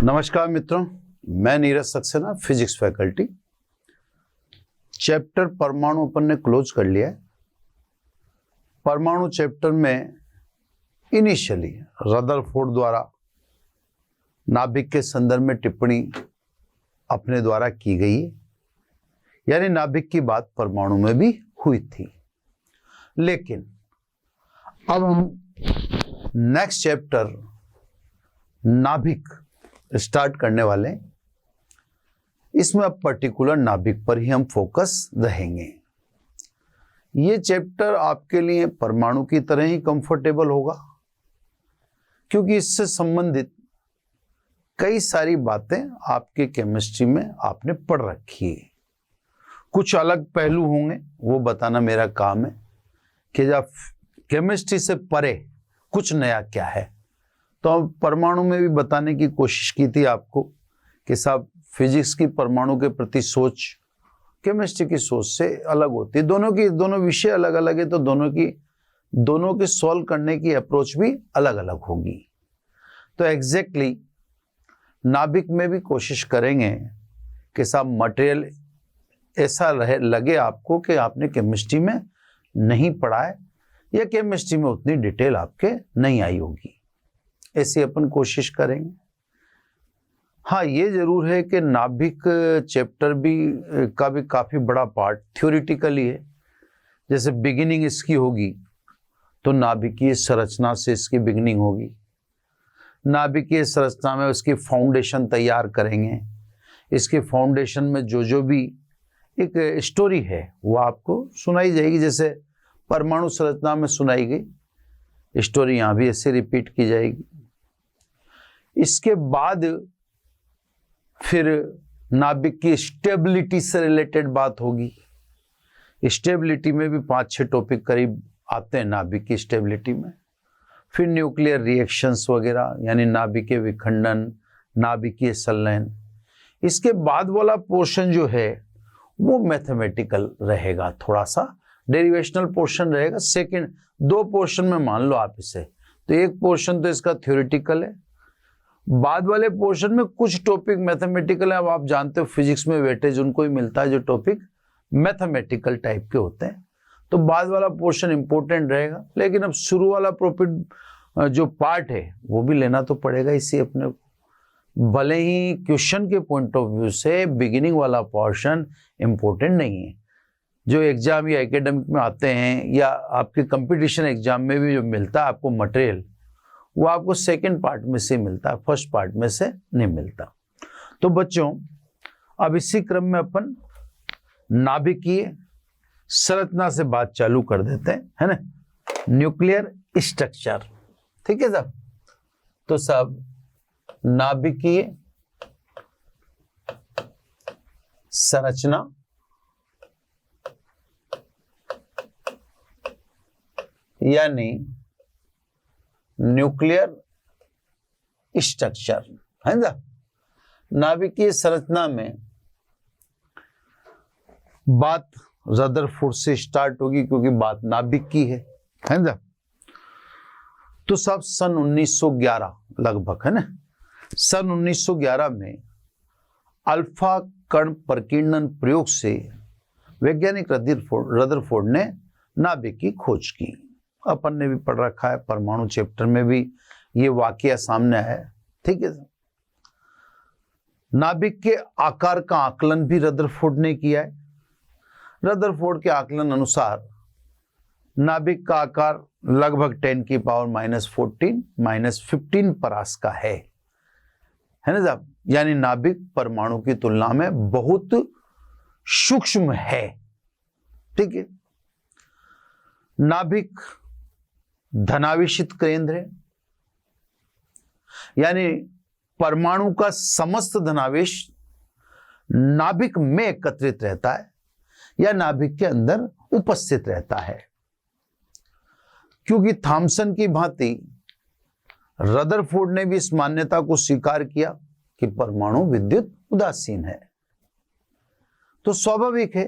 नमस्कार मित्रों, मैं Neeraj Saxena, physics faculty. Chapter परमाणु अपन ने क्लोज कर लिया है। परमाणु चैप्टर में इनिशियली रदरफोर्ड द्वारा नाभिक के संदर्भ में टिप्पणी अपने द्वारा की गई है, यानी नाभिक की बात परमाणु में भी हुई थी। लेकिन अब हम नेक्स्ट चैप्टर नाभिक स्टार्ट करने वाले हैं। इसमें अब पर्टिकुलर नाभिक पर ही हम फोकस रहेंगे। ये चैप्टर आपके लिए परमाणु की तरह ही कंफर्टेबल होगा, क्योंकि इससे संबंधित कई सारी बातें आपके केमिस्ट्री में आपने पढ़ रखी है। कुछ अलग पहलू होंगे, वो बताना मेरा काम है कि जब केमिस्ट्री से परे कुछ नया क्या है। तो अब परमाणु में भी बताने की कोशिश की थी आपको कि साहब फिजिक्स की परमाणु के प्रति सोच केमिस्ट्री की सोच से अलग होती है। दोनों विषय अलग अलग है, तो दोनों के सॉल्व करने की अप्रोच भी अलग अलग होगी। तो एग्जैक्टली नाभिक में भी कोशिश करेंगे कि साहब मटेरियल ऐसा लगे आपको कि आपने केमिस्ट्री में नहीं पढ़ा है या केमिस्ट्री में उतनी डिटेल आपके नहीं आई होगी, ऐसी अपन कोशिश करेंगे। हाँ, ये जरूर है कि नाभिक चैप्टर का भी काफी बड़ा पार्ट थ्योरेटिकली है। जैसे बिगिनिंग इसकी होगी तो नाभिकीय संरचना से इसकी बिगिनिंग होगी। नाभिकीय संरचना में उसकी फाउंडेशन तैयार करेंगे। इसके फाउंडेशन में जो भी एक स्टोरी है वो आपको सुनाई जाएगी। जैसे परमाणु संरचना में सुनाई गई स्टोरी, यहाँ भी ऐसे रिपीट की जाएगी। इसके बाद फिर नाभिक की स्टेबिलिटी से रिलेटेड बात होगी। स्टेबिलिटी में भी 5-6 टॉपिक करीब आते हैं नाभिक की स्टेबिलिटी में। फिर न्यूक्लियर रिएक्शंस वगैरह, यानी नाभिकीय विखंडन, नाभिकीय संलयन। इसके बाद वाला पोर्शन जो है वो मैथमेटिकल रहेगा, थोड़ा सा डेरिवेशनल पोर्शन रहेगा। सेकंड 2 पोर्शन में मान लो आप इसे, तो एक पोर्शन तो इसका थ्योरेटिकल है, बाद वाले पोर्शन में कुछ टॉपिक मैथमेटिकल है। अब आप जानते हो फिजिक्स में वेटेज उनको ही मिलता है जो टॉपिक मैथमेटिकल टाइप के होते हैं, तो बाद वाला पोर्शन इंपॉर्टेंट रहेगा। लेकिन अब शुरू वाला प्रॉफिट जो पार्ट है वो भी लेना तो पड़ेगा इसी अपने को। भले ही क्वेश्चन के पॉइंट ऑफ व्यू से बिगिनिंग वाला पोर्शन इंपॉर्टेंट नहीं है, जो एग्जाम या एकेडमिक में आते हैं या आपके कंपटीशन एग्जाम में भी जो मिलता है आपको मटेरियल, वो आपको सेकंड पार्ट में से मिलता है, फर्स्ट पार्ट में से नहीं मिलता। तो बच्चों, अब इसी क्रम में अपन नाभिकीय संरचना से बात चालू कर देते हैं, है ना। न्यूक्लियर स्ट्रक्चर, ठीक है साहब। तो साहब नाभिकीय संरचना यानी न्यूक्लियर स्ट्रक्चर, है ना। नाभिकीय संरचना में बात रदरफोर्ड से स्टार्ट होगी, क्योंकि बात नाभिक की है ना। तो सब सन 1911 लगभग, है ना। सन 1911 में अल्फा कण प्रकीर्णन प्रयोग से वैज्ञानिक रदरफोर्ड ने नाभिक की खोज की। अपन ने भी पढ़ रखा है, परमाणु चैप्टर में भी ये वाकया सामने आया है, ठीक है। नाभिक के आकार का आकलन भी रदरफोर्ड ने किया है। रदरफोर्ड के आकलन अनुसार नाभिक का आकार लगभग 10⁻⁻14 -15 परास का है ना साहब। यानी नाभिक परमाणु की तुलना में बहुत सूक्ष्म है, ठीक है। नाभिक धनावेशित केंद्र है, यानी परमाणु का समस्त धनावेश नाभिक में एकत्रित रहता है या नाभिक के अंदर उपस्थित रहता है। क्योंकि थॉमसन की भांति रदरफोर्ड ने भी इस मान्यता को स्वीकार किया कि परमाणु विद्युत उदासीन है, तो स्वाभाविक है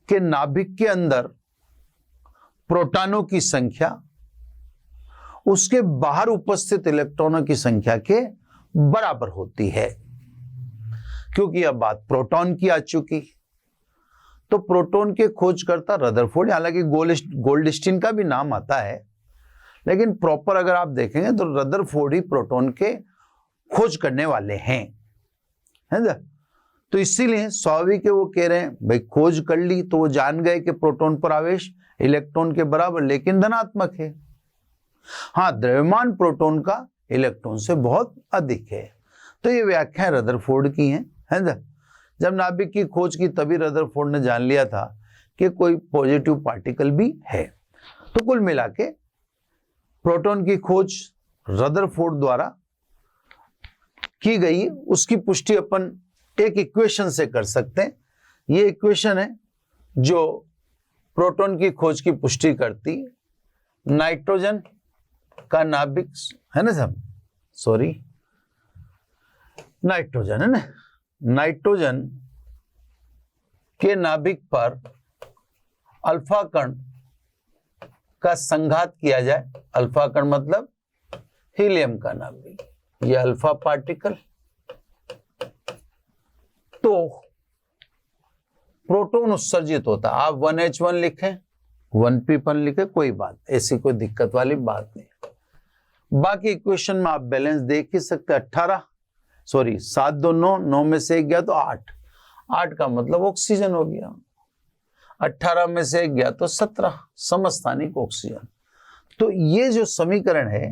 कि नाभिक के अंदर प्रोटॉनों की संख्या उसके बाहर उपस्थित इलेक्ट्रॉनों की संख्या के बराबर होती है। क्योंकि अब बात प्रोटॉन की आ चुकी, तो प्रोटॉन के खोजकर्ता रदरफोर्ड, हालांकि गोल्डस्टीन का भी नाम आता है, लेकिन प्रॉपर अगर आप देखेंगे तो रदरफोर्ड ही प्रोटॉन के खोज करने वाले हैं, है ना। तो इसीलिए स्वाभाविक है वो कह रहे हैं भाई खोज कर ली, तो वो जान गए कि प्रोटॉन पर आवेश इलेक्ट्रॉन के बराबर लेकिन धनात्मक है। हाँ, द्रव्यमान प्रोटॉन का इलेक्ट्रॉन से बहुत अधिक है। तो ये व्याख्या रदरफोर्ड की है ना। जब नाभिक की खोज की तभी रदरफोर्ड ने जान लिया था कि कोई पॉजिटिव पार्टिकल भी है। तो कुल मिला के प्रोटॉन की खोज रदरफोर्ड द्वारा की गई, उसकी पुष्टि अपन एक इक्वेशन से कर सकते हैं। ये इक्वेशन है जो प्रोटॉन की खोज की पुष्टि करती है। नाइट्रोजन का नाभिक है ना सब, सॉरी नाइट्रोजन है ना, नाइट्रोजन के नाभिक पर अल्फा कण का संघात किया जाए। अल्फा कण मतलब हीलियम का नाभिक, ये अल्फा पार्टिकल, तो प्रोटॉन उत्सर्जित होता। आप 1H1 लिखें, 1P1 लिखें, कोई बात, ऐसी कोई दिक्कत वाली बात नहीं। बाकी इक्वेशन में आप बैलेंस देख ही सकते। 7 2 9, 9 में से 1 गया तो 8, 8 का मतलब ऑक्सीजन हो गया। 18 में से 1 गया तो 17 समस्थानिक ऑक्सीजन। तो ये जो समीकरण है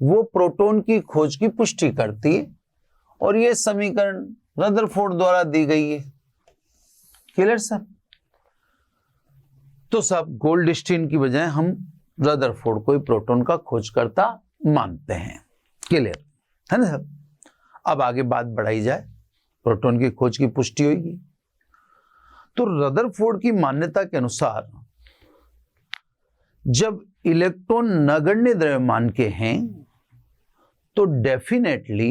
वो प्रोटॉन की खोज की पुष्टि करती है, और ये समीकरण रदरफोर्ड द्वारा दी गई है। क्लियर सब? तो सब गोल्डस्टीन की बजाय हम रदरफोर्ड को ही प्रोटॉन का खोजकर्ता मानते हैं। क्लियर है ना सब? अब आगे बात बढ़ाई जाए, प्रोटॉन की खोज की पुष्टि होगी। तो रदरफोर्ड की मान्यता के अनुसार जब इलेक्ट्रॉन नगण्य द्रव्यमान के हैं तो डेफिनेटली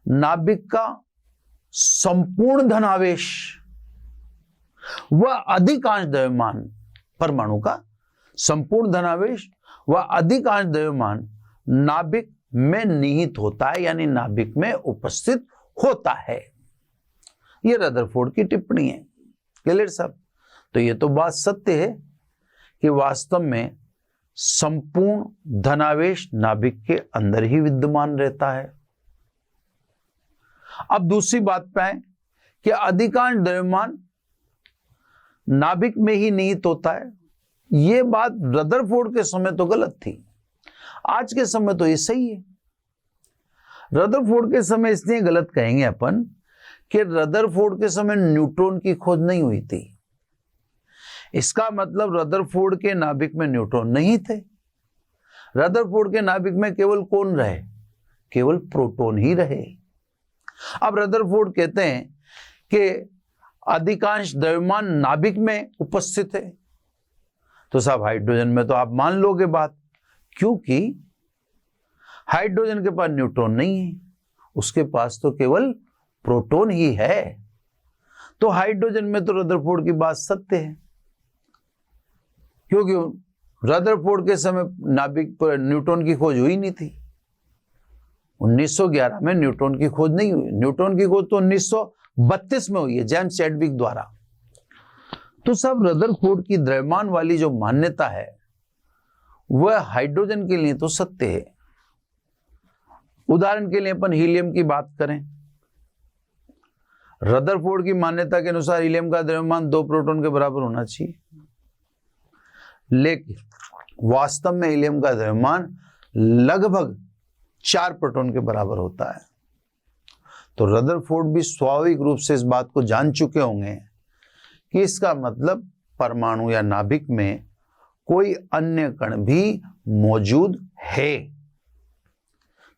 नाभिक का संपूर्ण धनावेश व अधिकांश द्रव्यमान, परमाणु का संपूर्ण धनावेश व अधिकांश द्रव्यमान नाभिक में निहित होता है, यानी नाभिक में उपस्थित होता है। यह रदरफोर्ड की टिप्पणी है। क्लियर साहब? तो यह तो बात सत्य है कि वास्तव में संपूर्ण धनावेश नाभिक के अंदर ही विद्यमान रहता है। अब दूसरी बात पे आए कि अधिकांश द्रव्यमान नाभिक में ही निहित होता है। यह बात रदरफोर्ड के समय तो गलत थी, आज के समय तो ये सही है। रदरफोर्ड के समय इसलिए गलत कहेंगे अपन कि रदरफोर्ड के समय न्यूट्रॉन की खोज नहीं हुई थी। इसका मतलब रदरफोर्ड के नाभिक में न्यूट्रॉन नहीं थे। रदरफोर्ड के नाभिक में केवल कौन रहे? केवल प्रोटॉन ही रहे। अब रदरफोर्ड कहते हैं कि अधिकांश द्रव्यमान नाभिक में उपस्थित है, तो साहब हाइड्रोजन में तो आप मान लोगे बात, क्योंकि हाइड्रोजन के पास न्यूट्रॉन नहीं है, उसके पास तो केवल प्रोटॉन ही है। तो हाइड्रोजन में तो रदरफोर्ड की बात सत्य है, क्योंकि रदरफोर्ड के समय नाभिक पर न्यूट्रॉन की खोज हुई नहीं थी। 1911 में न्यूट्रॉन की खोज नहीं हुई। न्यूट्रॉन की खोज तो 1932 में हुई है जेम्स चैडविक द्वारा। तो सब रदरफोर्ड की द्रव्यमान वाली जो मान्यता है वह हाइड्रोजन के लिए तो सत्य है। उदाहरण के लिए अपन हीलियम की बात करें, रदरफोर्ड की मान्यता के अनुसार हीलियम का द्रव्यमान 2 प्रोटॉन के बराबर होना चाहिए, लेकिन वास्तव में हीलियम का द्रव्यमान लगभग 4 प्रोटॉन के बराबर होता है। तो रदरफोर्ड भी स्वाभाविक रूप से इस बात को जान चुके होंगे कि इसका मतलब परमाणु या नाभिक में कोई अन्य कण भी मौजूद है।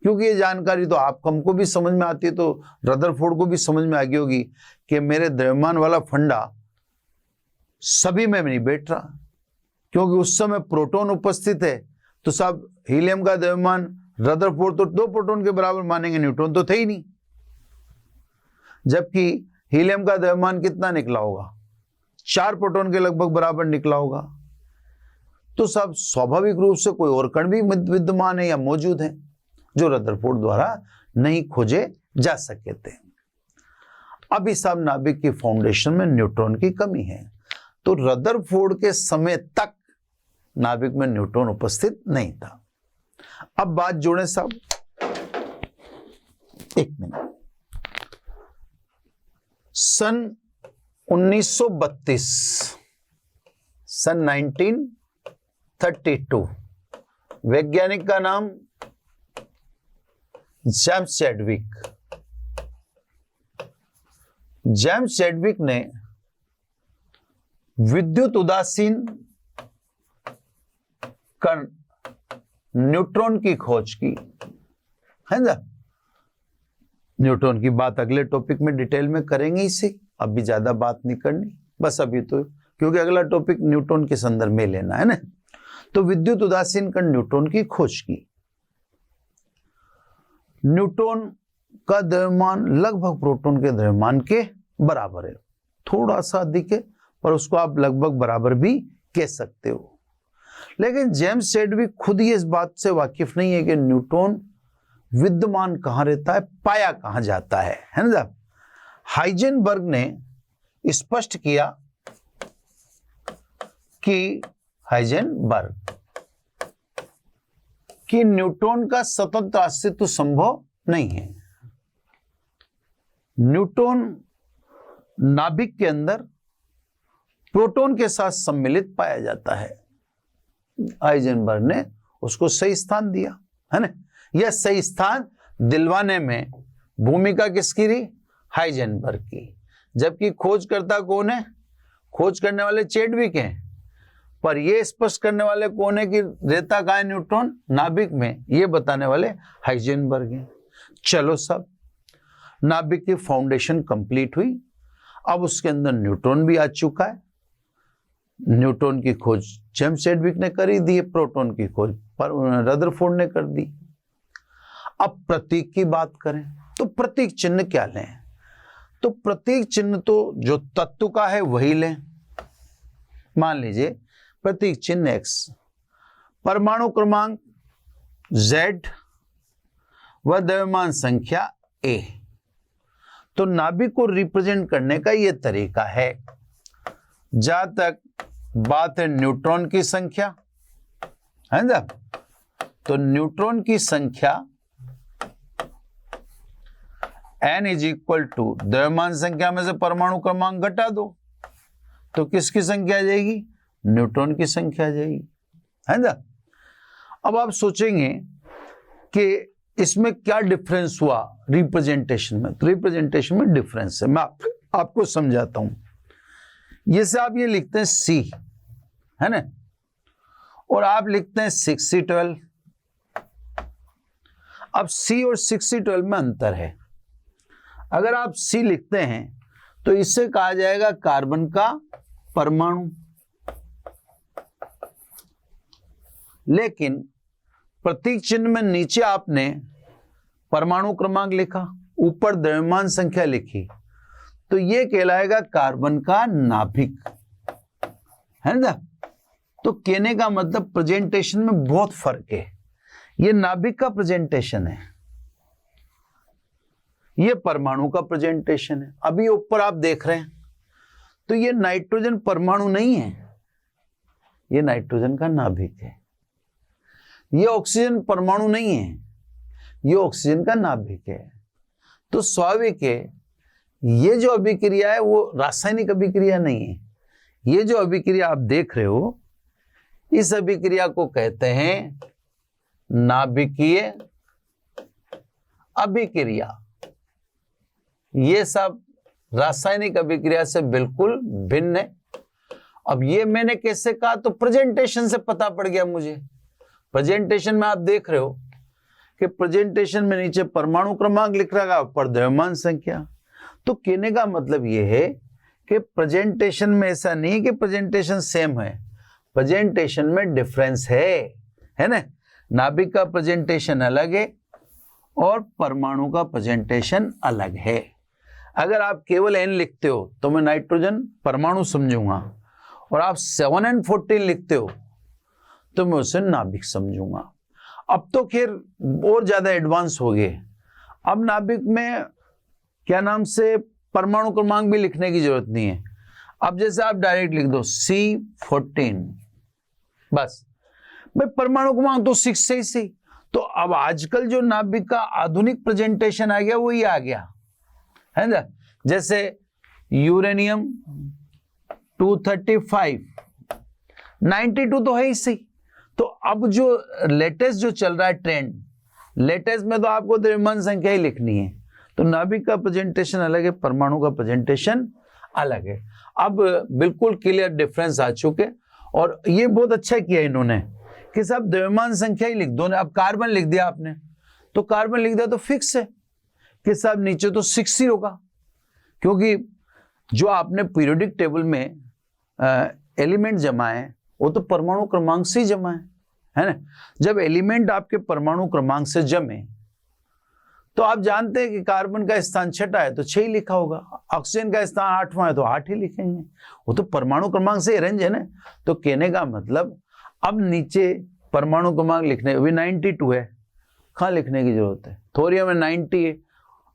क्योंकि ये जानकारी तो आप हमको भी समझ में आती है, तो रदरफोर्ड को भी समझ में आ गई होगी कि मेरे द्रव्यमान वाला फंडा सभी में नहीं बैठ रहा, क्योंकि उस समय प्रोटॉन उपस्थित है। तो सब हीलियम का द्रव्यमान रदरफोर्ड तो 2 प्रोटॉन के बराबर मानेंगे, न्यूट्रॉन तो थे ही नहीं। जबकि हीलियम का द्रव्यमान कितना निकला होगा? 4 प्रोटॉन के लगभग बराबर निकला होगा। तो सब स्वाभाविक रूप से कोई और कण भी विद्यमान है या मौजूद है। जो रदरफोर्ड द्वारा नहीं खोजे जा सके थे। अब इस सब नाभिक की फाउंडेशन में न्यूट्रॉन की कमी है, तो रदरफोर्ड के समय तक नाभिक में न्यूट्रॉन उपस्थित नहीं था। अब बात जोड़ें साहब, एक मिनट। सन 1932, सन 1932, वैज्ञानिक का नाम जेम्स चैडविक। जेम्स चैडविक ने विद्युत उदासीन कण न्यूट्रॉन की खोज की है ना। न्यूट्रॉन की बात अगले टॉपिक में डिटेल में करेंगे, इसे अभी ज्यादा बात नहीं करनी, बस अभी तो क्योंकि अगला टॉपिक न्यूट्रॉन के संदर्भ में लेना है ना। तो विद्युत उदासीन कण न्यूट्रॉन की खोज की। न्यूट्रॉन का द्रव्यमान लगभग प्रोटॉन के द्रव्यमान के बराबर है, थोड़ा सा अधिक है, पर उसको आप लगभग बराबर भी कह सकते हो। लेकिन जेम्स चैडविक खुद ही इस बात से वाकिफ नहीं है कि न्यूट्रॉन विद्यमान कहां रहता है, पाया कहां जाता है ना। हाइजेनबर्ग ने स्पष्ट किया कि न्यूट्रॉन का स्वतंत्र अस्तित्व संभव नहीं है। न्यूट्रॉन नाभिक के अंदर प्रोटॉन के साथ सम्मिलित पाया जाता है। हाइजेनबर्ग ने उसको सही स्थान दिया है ना। यह सही स्थान दिलवाने में भूमिका किसकी रही? हाइजेनबर्ग की। जबकि खोजकर्ता कौन है? खोज करने वाले चैडविक हैं, पर यह स्पष्ट करने वाले कौन है कि रहता कहां है न्यूट्रॉन नाभिक में, यह बताने वाले हाइजेनबर्ग हैं। चलो सब, नाभिक की फाउंडेशन कंप्लीट हुई। अब उसके अंदर न्यूट्रॉन भी आ चुका है। न्यूट्रॉन की खोज जेम्स चैडविक ने करी दी, प्रोटॉन की खोज पर रदरफोर्ड ने कर दी। अब प्रतीक की बात करें तो प्रतीक चिन्ह क्या लें? तो प्रतीक चिन्ह तो जो तत्व का है वही लें। मान लीजिए प्रतीक चिन्ह X, परमाणु क्रमांक Z व द्रव्यमान संख्या A। तो नाभिक को रिप्रेजेंट करने का यह तरीका है। जहां तक बात है न्यूट्रॉन की संख्या है ना, तो न्यूट्रॉन की संख्या n इज इक्वल टू द्रव्यमान संख्या में से परमाणु क्रमांक घटा दो, तो किसकी संख्या आ जाएगी? न्यूट्रॉन की संख्या आ जाएगी है ना। अब आप सोचेंगे कि इसमें क्या डिफरेंस हुआ रिप्रेजेंटेशन में। तो रिप्रेजेंटेशन में डिफरेंस है, मैं आपको समझाता हूं। ये से आप ये लिखते हैं C है ना, और आप लिखते हैं 6C12। अब C और 6C12 में अंतर है। अगर आप C लिखते हैं तो इससे कहा जाएगा कार्बन का परमाणु, लेकिन प्रतीक चिन्ह में नीचे आपने परमाणु क्रमांक लिखा, ऊपर द्रव्यमान संख्या लिखी, तो यह कहलाएगा कार्बन का नाभिक है ना। तो कहने का मतलब प्रेजेंटेशन में बहुत फर्क है। यह नाभिक का प्रेजेंटेशन है, यह परमाणु का प्रेजेंटेशन है। अभी ऊपर आप देख रहे हैं तो यह नाइट्रोजन परमाणु नहीं है, यह नाइट्रोजन का नाभिक है। यह ऑक्सीजन परमाणु नहीं है, यह ऑक्सीजन का नाभिक है। तो स्वाभाविक है ये जो अभिक्रिया है वो रासायनिक अभिक्रिया नहीं है। ये जो अभिक्रिया आप देख रहे हो, इस अभिक्रिया को कहते हैं नाभिकीय अभिक्रिया। ये सब रासायनिक अभिक्रिया से बिल्कुल भिन्न है। अब ये मैंने कैसे कहा? तो प्रेजेंटेशन से पता पड़ गया मुझे। प्रेजेंटेशन में आप देख रहे हो कि प्रेजेंटेशन में नीचे परमाणु क्रमांक लिख रहा है, ऊपर द्रव्यमान संख्या। तो कहने का मतलब यह है कि प्रेजेंटेशन में ऐसा नहीं कि प्रेजेंटेशन सेम है, प्रेजेंटेशन में डिफरेंस है ना। नाभिक का प्रेजेंटेशन अलग है और परमाणु का प्रेजेंटेशन अलग है। अगर आप केवल N लिखते हो तो मैं नाइट्रोजन परमाणु समझूंगा, और आप 7N14 लिखते हो तो मैं उसे नाभिक समझूंगा। अब तो खैर और ज्यादा एडवांस हो गए, अब नाभिक में क्या नाम से परमाणु क्रमांक भी लिखने की जरूरत नहीं है। अब जैसे आप डायरेक्ट लिख दो C14, बस भाई परमाणु क्रमांक तो 6 से ही सही। तो अब आजकल जो नाभिक का आधुनिक प्रेजेंटेशन आ गया वो ये आ गया है ना, जैसे यूरेनियम 235, 92 तो है ही सही। तो अब जो लेटेस्ट जो चल रहा है ट्रेंड, लेटेस्ट में तो आपको द्रव्यमान संख्या ही लिखनी है। तो नाभिक का प्रेजेंटेशन अलग है, परमाणु का प्रेजेंटेशन अलग है। अब बिल्कुल क्लियर डिफरेंस आ चुके, और ये बहुत अच्छा किया इन्होंने कि सब द्रव्यमान संख्या ही लिख दो ना। अब कार्बन लिख दिया आपने, तो कार्बन लिख दिया तो फिक्स है कि सब नीचे तो 6 ही होगा, क्योंकि जो आपने पीरियोडिक टेबल में एलिमेंट जमाए वो तो परमाणु क्रमांक से ही जमा है ना। जब एलिमेंट आपके परमाणु क्रमांक से जमे तो आप जानते हैं कि कार्बन का स्थान 6 है तो 6 ही लिखा होगा, ऑक्सीजन का स्थान 8वां है तो 8 ही लिखेंगे, वो तो परमाणु क्रमांक से अरेंज है ना। तो कहने का मतलब अब नीचे परमाणु क्रमांक लिखने, अभी 92 है, कहाँ लिखने की जरूरत है, थोरियम में 90 है,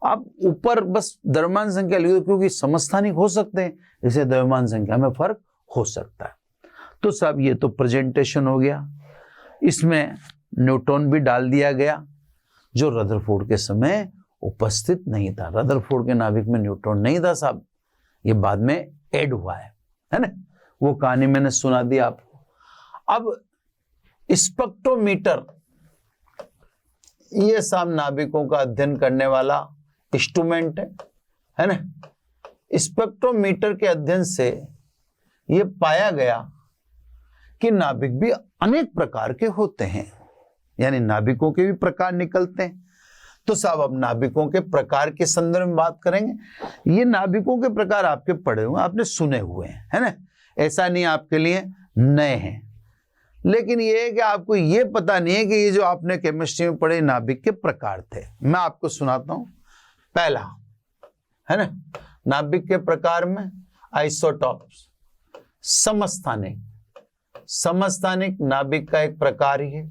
आप ऊपर बस द्रव्यमान संख्या लिख दो, क्योंकि समस्थानिक हो सकते हैं, इसे द्रव्यमान संख्या में फर्क हो सकता है। तो सब ये तो प्रेजेंटेशन हो गया, इसमें न्यूट्रॉन भी डाल दिया गया जो रदरफोर्ड के समय उपस्थित नहीं था। रदरफोर्ड के नाभिक में न्यूट्रॉन नहीं था साहब, ये बाद में ऐड हुआ है ना, वो कहानी मैंने सुना दी आपको। अब स्पेक्ट्रोमीटर, ये सब नाभिकों का अध्ययन करने वाला इंस्ट्रूमेंट है ना। स्पेक्ट्रोमीटर के अध्ययन से ये पाया गया कि नाभिक भी अनेक प्रकार के होते हैं, यानी नाभिकों के भी प्रकार निकलते हैं। तो साहब अब नाभिकों के प्रकार के संदर्भ में बात करेंगे। ये नाभिकों के प्रकार आपके पढ़े हुए, आपने सुने हुए हैं, है ना, ऐसा नहीं आपके लिए नए हैं। लेकिन ये है कि आपको ये पता नहीं है कि ये जो आपने केमिस्ट्री में पढ़े नाभिक के प्रकार थे। मैं आपको सुनाता हूं। पहला है ना, नाभिक के प्रकार में आइसोटॉप्स, समस्थानिक। समस्थानिक नाभिक का एक प्रकार ही है।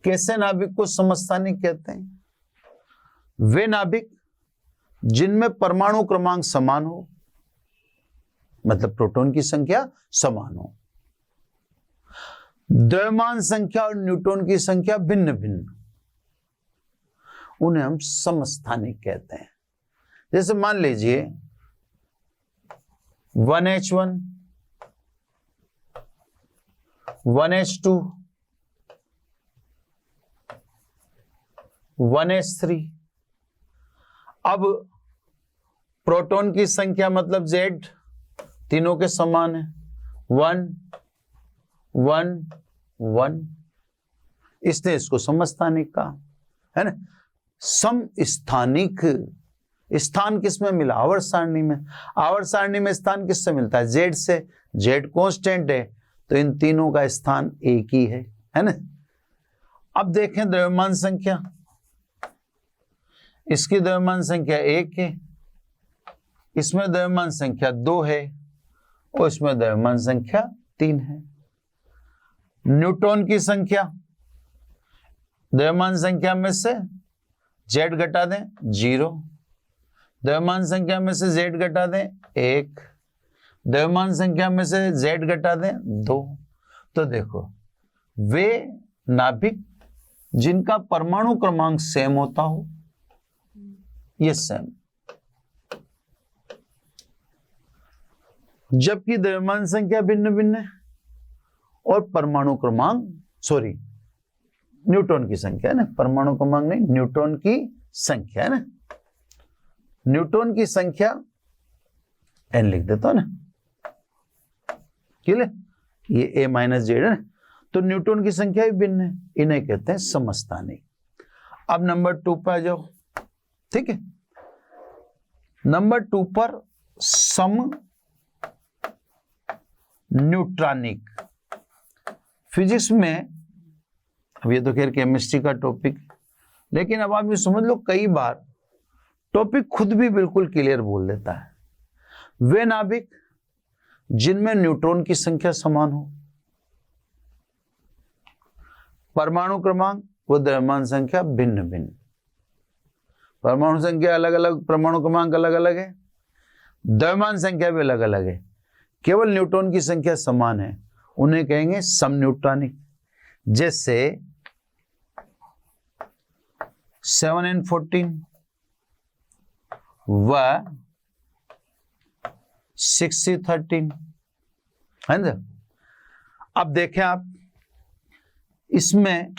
कैसे नाभिक को समस्थानिक कहते हैं? वे नाभिक जिनमें परमाणु क्रमांक समान हो, मतलब प्रोटॉन की संख्या समान हो, द्रव्यमान संख्या और न्यूट्रॉन की संख्या भिन्न भिन्न, उन्हें हम समस्थानिक कहते हैं। जैसे मान लीजिए 1H1, 1H2, 1H3। अब प्रोटॉन की संख्या मतलब Z तीनों के समान है, 1 1 1, इसने इसको समस्थानिक कहा, है ना। समस्थानिक स्थान किसमें मिला? आवर्त सारणी में। आवर्त सारणी में स्थान किससे मिलता है? Z से। Z कांस्टेंट है तो इन तीनों का स्थान एक ही है ना। अब देखें द्रव्यमान संख्या, इसकी द्रव्यमान संख्या 1 है, इसमें द्रव्यमान संख्या 2 है और इसमें द्रव्यमान संख्या 3 है। न्यूट्रॉन की संख्या, द्रव्यमान संख्या में से Z घटा दें 0, द्रव्यमान संख्या में से Z घटा दें 1, द्रव्यमान संख्या में से Z घटा दें 2। तो देखो वे नाभिक जिनका परमाणु क्रमांक सेम होता हो, ये सेम, जबकि द्रव्यमान संख्या भिन्न भिन्न है और परमाणु क्रमांक, सॉरी न्यूट्रॉन की संख्या है ना, परमाणु क्रमांक नहीं, न्यूट्रॉन की संख्या है ना। न्यूट्रॉन की संख्या n लिख देता हूं ना, क्लियर? ये A-Z है ना, तो न्यूट्रॉन की संख्या भी भिन्न है, इन्हें कहते हैं समस्थानिक। अब नंबर 2 पर आ जाओ, ठीक है। नंबर 2 पर सम न्यूट्रॉनिक। फिजिक्स में, अब ये तो खैर केमिस्ट्री का टॉपिक, लेकिन अब आप ये समझ लो कई बार टॉपिक खुद भी बिल्कुल क्लियर बोल देता है। वे नाभिक जिनमें न्यूट्रॉन की संख्या समान हो, परमाणु क्रमांक व द्रव्यमान संख्या भिन्न भिन्न। परमाणु संख्या अलग अलग, परमाणु क्रमांक अलग अलग है, द्रव्यमान संख्या भी अलग अलग है। केवल न्यूट्रॉन की संख्या समान है, उन्हें कहेंगे समन्यूट्रॉनिक। जैसे 7n14 व 6c13 है ना। अब देखें आप, इसमें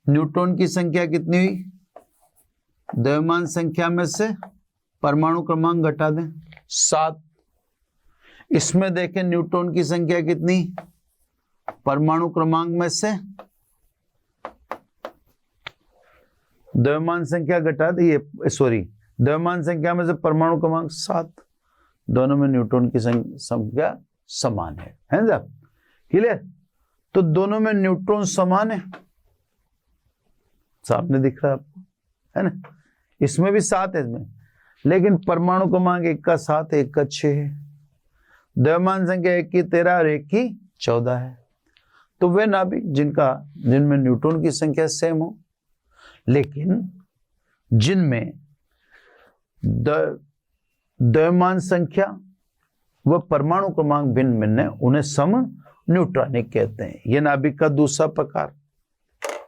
न्यूट्रॉन की संख्या कितनी हुई, द्रव्यमान संख्या में से परमाणु क्रमांक घटा दें 7। इसमें देखें न्यूट्रॉन की संख्या कितनी, परमाणु क्रमांक में से द्रव्यमान संख्या घटा दी, सॉरी द्रव्यमान संख्या में से परमाणु क्रमांक 7, दोनों में न्यूट्रॉन की संख्या समान है ना। क्लियर? तो दोनों में न्यूट्रॉन समान है, सामने दिख रहा है आपको, है ना। इसमें भी 7 है इसमें, लेकिन परमाणु क्रमांक एक का 7 एक का 6 है। द्रव्यमान संख्या एक की 13 और एक की 14 है। तो वे नाभिक जिनमें न्यूट्रॉन की संख्या सेम हो, लेकिन जिनमें द्रव्यमान संख्या व परमाणु क्रमांक भिन्न भिन्न है, उन्हें समन्यूट्रॉनिक कहते हैं। यह नाभिक का दूसरा प्रकार।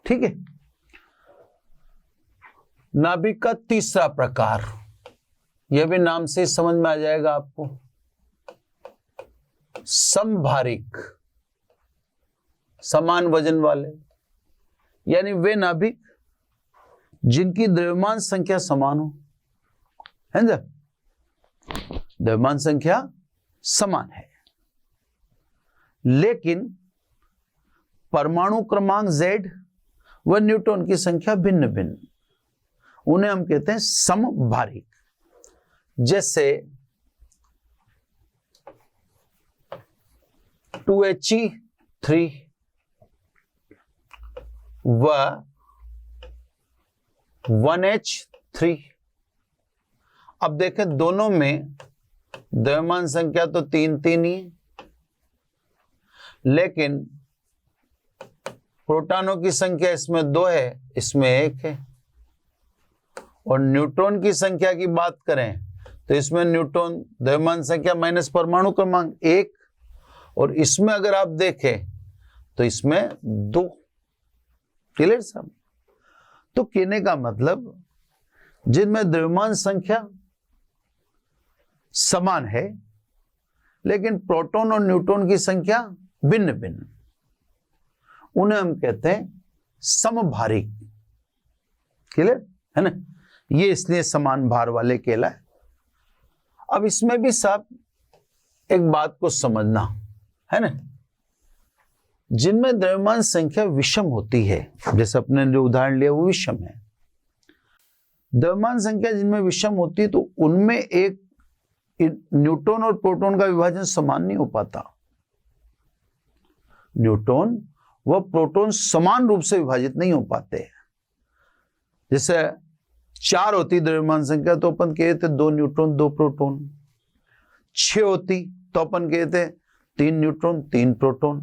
ठीक है। नाभिक का तीसरा प्रकार, यह भी नाम से समझ में आ जाएगा आपको, समभारिक, समान वजन वाले। यानी वे नाभिक जिनकी द्रव्यमान संख्या समान हो, है ना, द्रव्यमान संख्या समान है, लेकिन परमाणु क्रमांक Z व न्यूट्रॉन की संख्या भिन्न भिन्न, उन्हें हम कहते हैं समभारिक। जैसे 2He3 व 1H3। अब देखें दोनों में द्रव्यमान संख्या तो 3 ही है, लेकिन प्रोटॉनों की संख्या इसमें 2 है, इसमें 1 है। और न्यूट्रॉन की संख्या की बात करें तो इसमें न्यूट्रॉन द्रव्यमान संख्या माइनस परमाणु क्रमांक 1, और इसमें अगर आप देखें तो इसमें 2। क्लियर साहब? तो कहने का मतलब जिनमें द्रव्यमान संख्या समान है, लेकिन प्रोटॉन और न्यूट्रॉन की संख्या भिन्न भिन्न, उन्हें हम कहते हैं समभारिक। क्लियर है ना। ये इसलिए समान भार वाले कहलाए। अब इसमें भी साहब एक बात को समझना है ना, जिनमें द्रव्यमान संख्या विषम होती है, जैसे अपने जो उदाहरण लिया वो विषम है, द्रव्यमान संख्या जिनमें विषम होती है तो उनमें एक न्यूट्रॉन और प्रोटॉन का विभाजन समान नहीं हो पाता। न्यूट्रॉन व प्रोटॉन समान रूप से विभाजित नहीं हो पाते। जैसे 4 होती द्रव्यमान संख्या तो अपन कहते 2 न्यूट्रॉन 2 प्रोटॉन। 6 होती तो अपन कहते 3 न्यूट्रॉन 3 प्रोटॉन।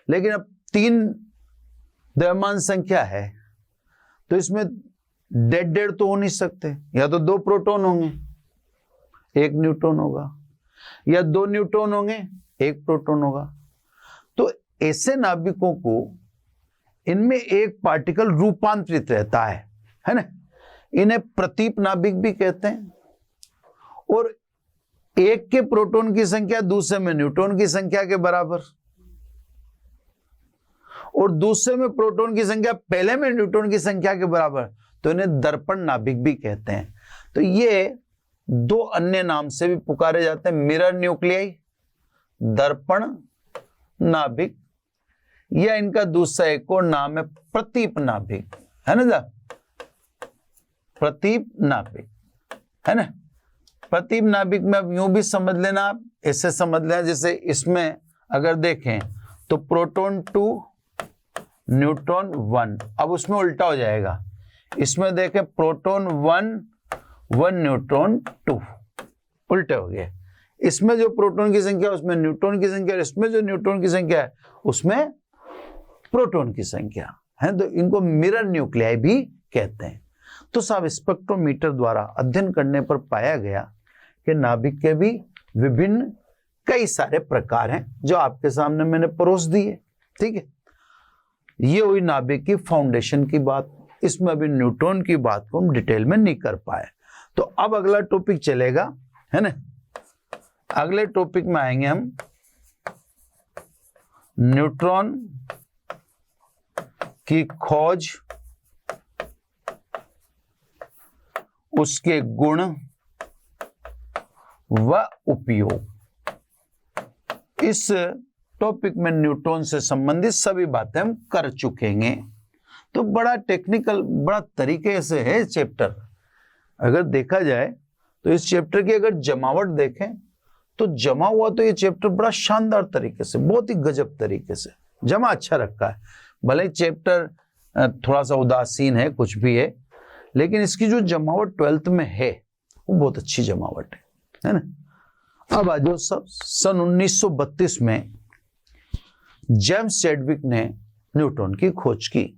लेकिन अब 3 द्रव्यमान संख्या है तो इसमें 1.5 तो हो नहीं सकते, या तो 2 प्रोटॉन होंगे 1 न्यूट्रॉन होगा, या 2 न्यूट्रॉन होंगे 1 प्रोटॉन होगा। तो ऐसे नाभिकों को इनमें एक पार्टिकल रूपांतरित रहता है ना, इन्हें प्रतीप नाभिक भी कहते हैं। और एक के प्रोटॉन की संख्या दूसरे में न्यूट्रॉन की संख्या के बराबर, और दूसरे में प्रोटॉन की संख्या पहले में न्यूट्रॉन की संख्या के बराबर, तो इन्हें दर्पण नाभिक भी कहते हैं। तो ये 2 अन्य नाम से भी पुकारे जाते हैं, मिरर न्यूक्लियाई, दर्पण नाभिक, या इनका दूसरा एक और नाम है प्रतीप नाभिक, है ना। प्रतीप नाभिक, है ना। प्रतीप नाभिक में अब यूं भी समझ लेना, आप ऐसे समझ लेना, जैसे इसमें अगर देखें तो प्रोटॉन 2 न्यूट्रॉन 1, अब उसमें उल्टा हो जाएगा। इसमें देखें प्रोटॉन 1 न्यूट्रॉन 2, उल्टे हो गए। इसमें जो प्रोटॉन की संख्या उसमें न्यूट्रॉन की संख्या, इसमें जो न्यूट्रॉन की संख्या है उसमें प्रोटॉन की संख्या है, तो इनको मिरर न्यूक्लियाई भी कहते हैं। तो साहब स्पेक्ट्रोमीटर द्वारा अध्ययन करने पर पाया गया कि नाभिक के भी विभिन्न कई सारे प्रकार हैं जो आपके सामने मैंने परोस दिए। ठीक है, ये हुई नाभिक की फाउंडेशन की बात। इसमें अभी न्यूट्रॉन की बात को हम डिटेल में नहीं कर पाए। तो अब अगला टॉपिक चलेगा, है ना। अगले टॉपिक में आएंगे हम न्यूट्रॉन की खोज, उसके गुण व उपयोग। इस टॉपिक में न्यूट्रॉन से संबंधित सभी बातें हम कर चुके हैं। तो बड़ा टेक्निकल, बड़ा तरीके से है चैप्टर। अगर देखा जाए तो इस चैप्टर की अगर जमावट देखें तो जमा हुआ तो ये चैप्टर बड़ा शानदार तरीके से, बहुत ही गजब तरीके से जमा अच्छा रखा है। भले चैप्टर थोड़ा सा उदासीन है, कुछ भी है, लेकिन इसकी जो जमावट 12th में है वो बहुत अच्छी जमावट है ना। अब आ जाओ सब, सन 1932 में जेम्स चैडविक ने न्यूट्रॉन की खोज की।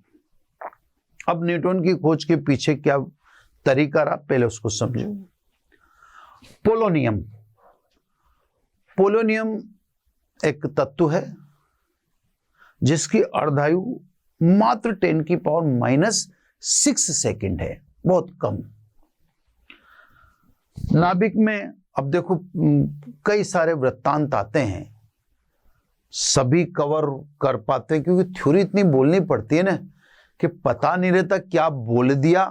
अब न्यूट्रॉन की खोज के पीछे क्या तरीका रहा, पहले उसको समझो। पोलोनियम, पोलोनियम एक तत्व है जिसकी अर्धायु मात्र 10⁻⁻6 सेकंड है, बहुत कम। नाभिक में अब देखो कई सारे वृत्तांत आते हैं, सभी कवर कर पाते हैं क्योंकि थ्योरी इतनी बोलनी पड़ती है ना कि पता नहीं रहता क्या बोल दिया,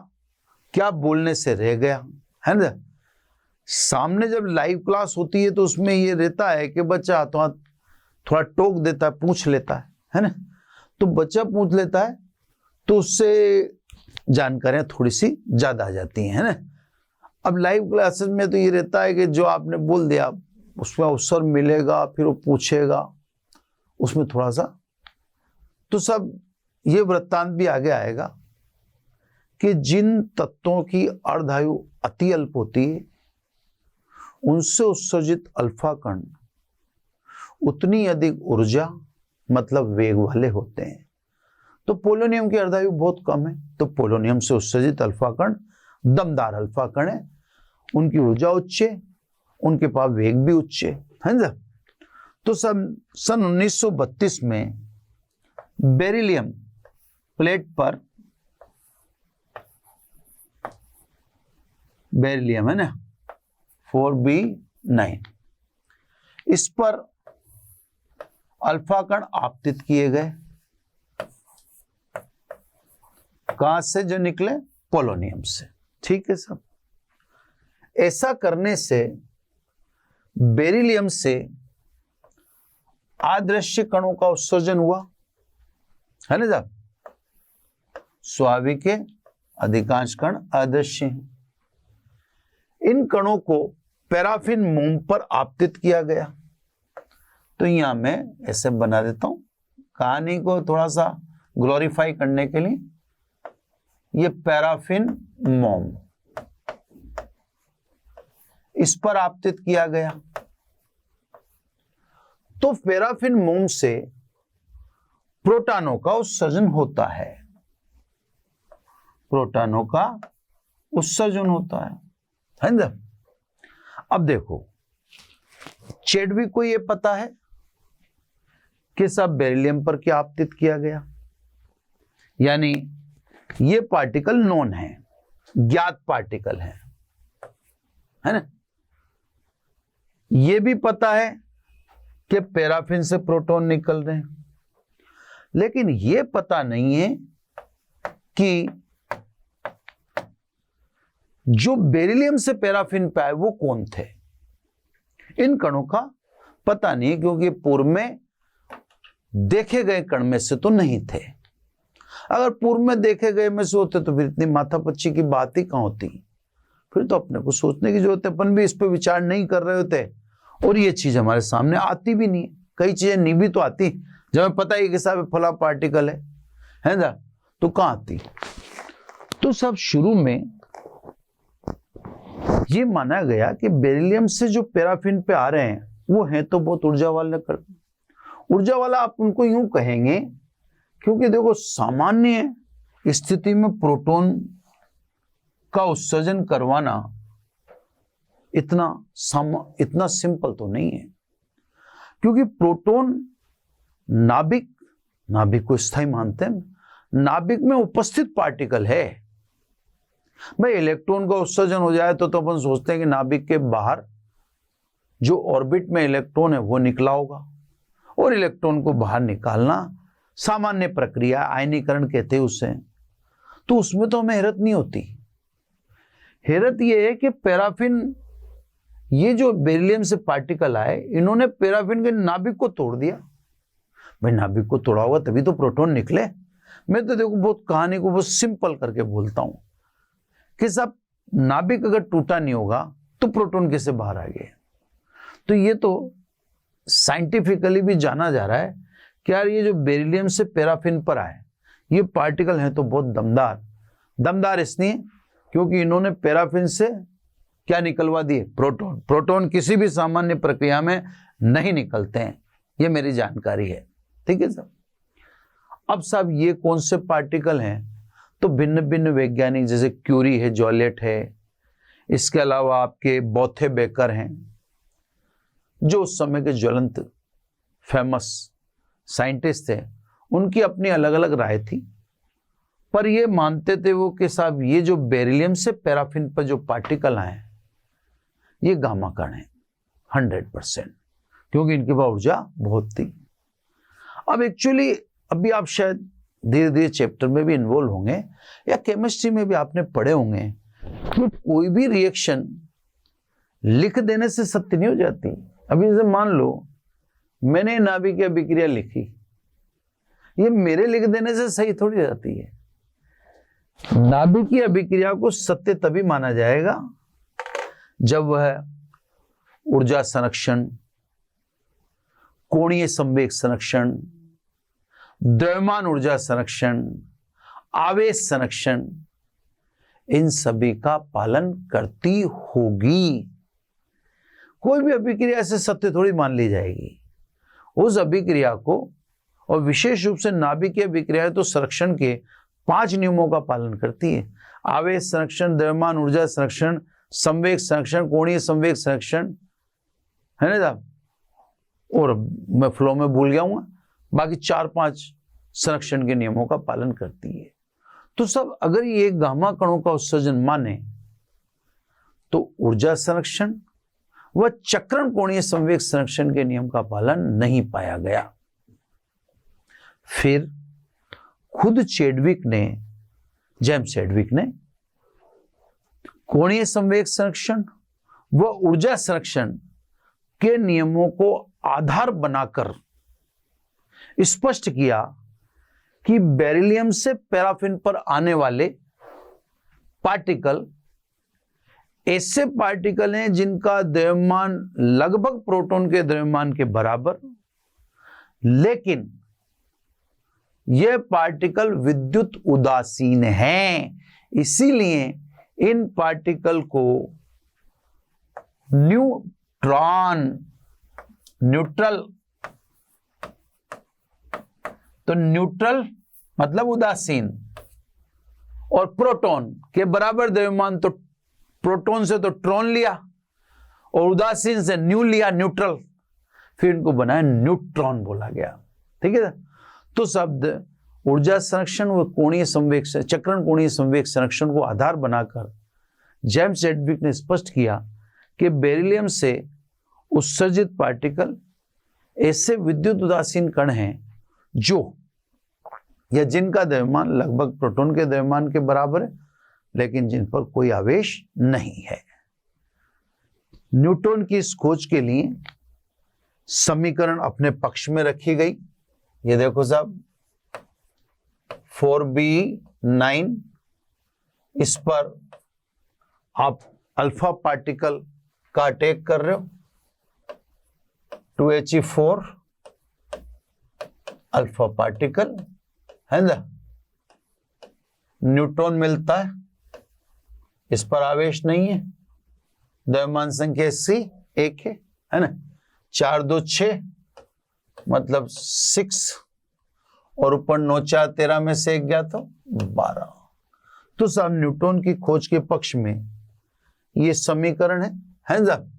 क्या बोलने से रह गया, है ना। सामने जब लाइव क्लास होती है तो उसमें ये रहता है कि बच्चा तो थोड़ा टोक देता है, पूछ लेता है ना। तो बच्चा पूछ लेता है तो उससे जानकारियां थोड़ी सी ज्यादा आ जाती हैं, है ना। अब लाइव क्लासेस में तो ये रहता है कि जो आपने बोल दिया उसमें अवसर मिलेगा, फिर वो पूछेगा, उसमें थोड़ा सा तो सब ये वृत्तांत भी आगे आएगा कि जिन तत्वों की अर्धायु अति अल्प होती है उनसे उत्सर्जित अल्फा कण उतनी अधिक ऊर्जा मतलब वेग वाले होते हैं। तो पोलोनियम की अर्धायु बहुत कम है, तो पोलोनियम से उत्सर्जित अल्फा कण दमदार अल्फा कण है, उनकी ऊर्जा उच्च है, उनके पास वेग भी उच्च है ना। तो सन 1932 में बेरिलियम प्लेट पर, बेरिलियम है ना 4B9, इस पर अल्फा कण आपतित किए गए। कहां से जो निकले? पोलोनियम से। ठीक है सब। ऐसा करने से बेरिलियम से अदृश्य कणों का उत्सर्जन हुआ, है ना साहब। स्वाभाविक है, अधिकांश कण अदृश्य हैं। इन कणों को पैराफिन मोम पर आपतित किया गया। तो यहां मैं ऐसे बना देता हूं कहानी को थोड़ा सा ग्लोरीफाई करने के लिए। ये पैराफिन मोम इस पर आपतित किया गया। तो पैराफिन मोम से प्रोटॉनों का उत्सर्जन होता है, प्रोटॉनों का उत्सर्जन होता है ना। अब देखो चैडविक को यह पता है कि सब बेरिलियम पर क्या आपतित किया गया, यानी ये पार्टिकल नोन है, ज्ञात पार्टिकल है ना। ये भी पता है कि पैराफिन से प्रोटॉन निकल रहे हैं, लेकिन ये पता नहीं है कि जो बेरिलियम से पैराफिन पे आए वो कौन थे। इन कणों का पता नहीं क्योंकि पूर्व में देखे गए कण में से तो नहीं थे। अगर पूर्व में देखे गए में से होते तो फिर इतनी माथापच्ची की बात ही कहां होती। फिर तो अपने को सोचने की जरूरत है, अपन भी इस पर विचार नहीं कर रहे होते और ये चीज हमारे सामने आती भी नहीं। कई चीजें नहीं भी तो आती जब हमें पता ही कि साहब फला पार्टिकल है ना, तो कहां आती। तो सब शुरू में ये माना गया कि बेरिलियम से जो पैराफिन पे आ रहे हैं वो हैं तो बहुत ऊर्जा वाले। ऊर्जा वाला आप उनको यूं कहेंगे क्योंकि देखो सामान्य स्थिति में प्रोटॉन का उत्सर्जन करवाना इतना सिंपल तो नहीं है, क्योंकि प्रोटॉन नाभिक को स्थायी मानते हैं, नाभिक में उपस्थित पार्टिकल है। भाई इलेक्ट्रॉन का उत्सर्जन हो जाए तो अपन सोचते हैं कि नाभिक के बाहर जो ऑर्बिट में इलेक्ट्रॉन है वो निकला होगा, और इलेक्ट्रॉन को बाहर निकालना सामान्य प्रक्रिया, आयनीकरण कहते हैं उसे। तो उसमें तो हमें हैरत नहीं होती। हैरत यह है कि पैराफिन, ये जो बेरिलियम से पार्टिकल आए, इन्होंने पैराफिन के नाभिक को तोड़ दिया। भाई नाभिक को तोड़ा होगा तभी तो प्रोटॉन निकले। मैं तो देखो बहुत कहानी को बहुत सिंपल करके बोलता हूं कि साहब नाभिक अगर टूटा नहीं होगा तो प्रोटॉन कैसे बाहर आ गए। तो ये तो साइंटिफिकली भी जाना जा रहा है कि यार ये जो बेरिलियम से पैराफिन पर आए ये पार्टिकल हैं तो बहुत दमदार इसलिए क्योंकि इन्होंने पैराफिन से क्या निकलवा दिए, प्रोटॉन किसी भी सामान्य प्रक्रिया में नहीं निकलते हैं, ये मेरी जानकारी है। ठीक है साहब। अब साहब ये कौन से पार्टिकल हैं, तो भिन्न भिन्न वैज्ञानिक जैसे क्यूरी है, जॉलेट है, इसके अलावा आपके बोथे बेकर हैं, जो उस समय के ज्वलंत फेमस साइंटिस्ट थे, उनकी अपनी अलग अलग राय थी। पर ये मानते थे वो कि साहब ये जो बेरिलियम से पैराफिन पर जो पार्टिकल आए ये गामा कण है 100%, क्योंकि इनके पास ऊर्जा बहुत थी। अब एक्चुअली अभी आप शायद धीरे धीरे चैप्टर में भी इन्वॉल्व होंगे या केमिस्ट्री में भी आपने पढ़े होंगे कि कोई भी रिएक्शन लिख देने से सत्य नहीं हो जाती। अभी जैसे मान लो मैंने नाभिकीय अभिक्रिया लिखी, ये मेरे लिख देने से सही थोड़ी हो जाती है। नाभिकीय अभिक्रिया को सत्य तभी माना जाएगा जब वह ऊर्जा संरक्षण, कोणीय संवेग संरक्षण, द्रव्यमान ऊर्जा संरक्षण, आवेश संरक्षण, इन सभी का पालन करती होगी। कोई भी अभिक्रिया से सत्य थोड़ी मान ली जाएगी। उस अभिक्रिया को, और विशेष रूप से नाभिकीय अभिक्रिया तो संरक्षण के 5 नियमों का पालन करती है। आवेश संरक्षण, द्रव्यमान ऊर्जा संरक्षण, संवेग संरक्षण, कोणीय संवेग संरक्षण, है ना साहब, और मैं फ्लो में भूल गया हूं, बाकी 4-5 संरक्षण के नियमों का पालन करती है। तो सब अगर ये गामा कणों का उत्सर्जन माने तो ऊर्जा संरक्षण व चक्रण कोणीय संवेग संरक्षण के नियम का पालन नहीं पाया गया। फिर खुद जेम्स चैडविक ने कोणीय संवेग संरक्षण व ऊर्जा संरक्षण के नियमों को आधार बनाकर स्पष्ट किया कि बेरिलियम से पैराफिन पर आने वाले पार्टिकल ऐसे पार्टिकल हैं जिनका द्रव्यमान लगभग प्रोटॉन के द्रव्यमान के बराबर, लेकिन यह पार्टिकल विद्युत उदासीन हैं। इसीलिए इन पार्टिकल को न्यूट्रल, तो न्यूट्रल मतलब उदासीन, और प्रोटॉन के बराबर द्रव्यमान, तो प्रोटॉन से तो ट्रॉन लिया और उदासीन से न्यू लिया, न्यूट्रल, फिर इनको बनाया न्यूट्रॉन बोला गया। ठीक है। तो शब्द ऊर्जा संरक्षण व कोणीय संवेग, चक्रण कोणीय संवेग संरक्षण को आधार बनाकर जेम्स चैडविक ने स्पष्ट किया कि बेरिलियम से उत्सर्जित पार्टिकल ऐसे विद्युत उदासीन कण हैं जो या जिनका द्रव्यमान लगभग प्रोटॉन के द्रव्यमान के बराबर है, लेकिन जिन पर कोई आवेश नहीं है। न्यूटन की इस खोज के लिए समीकरण अपने पक्ष में रखी गई। ये देखो साहब 4b9, इस पर आप अल्फा पार्टिकल का अटैक कर रहे हो, 2He4 अल्फा पार्टिकल है ना, न्यूट्रॉन मिलता है, इस पर आवेश नहीं है, द्रव्यमान संख्या C1 है ना, 4 2 6 मतलब 6, और ऊपर 9 4 13 में से 1 गया तो 12। तो साहब न्यूटन की खोज के पक्ष में ये समीकरण है साहब।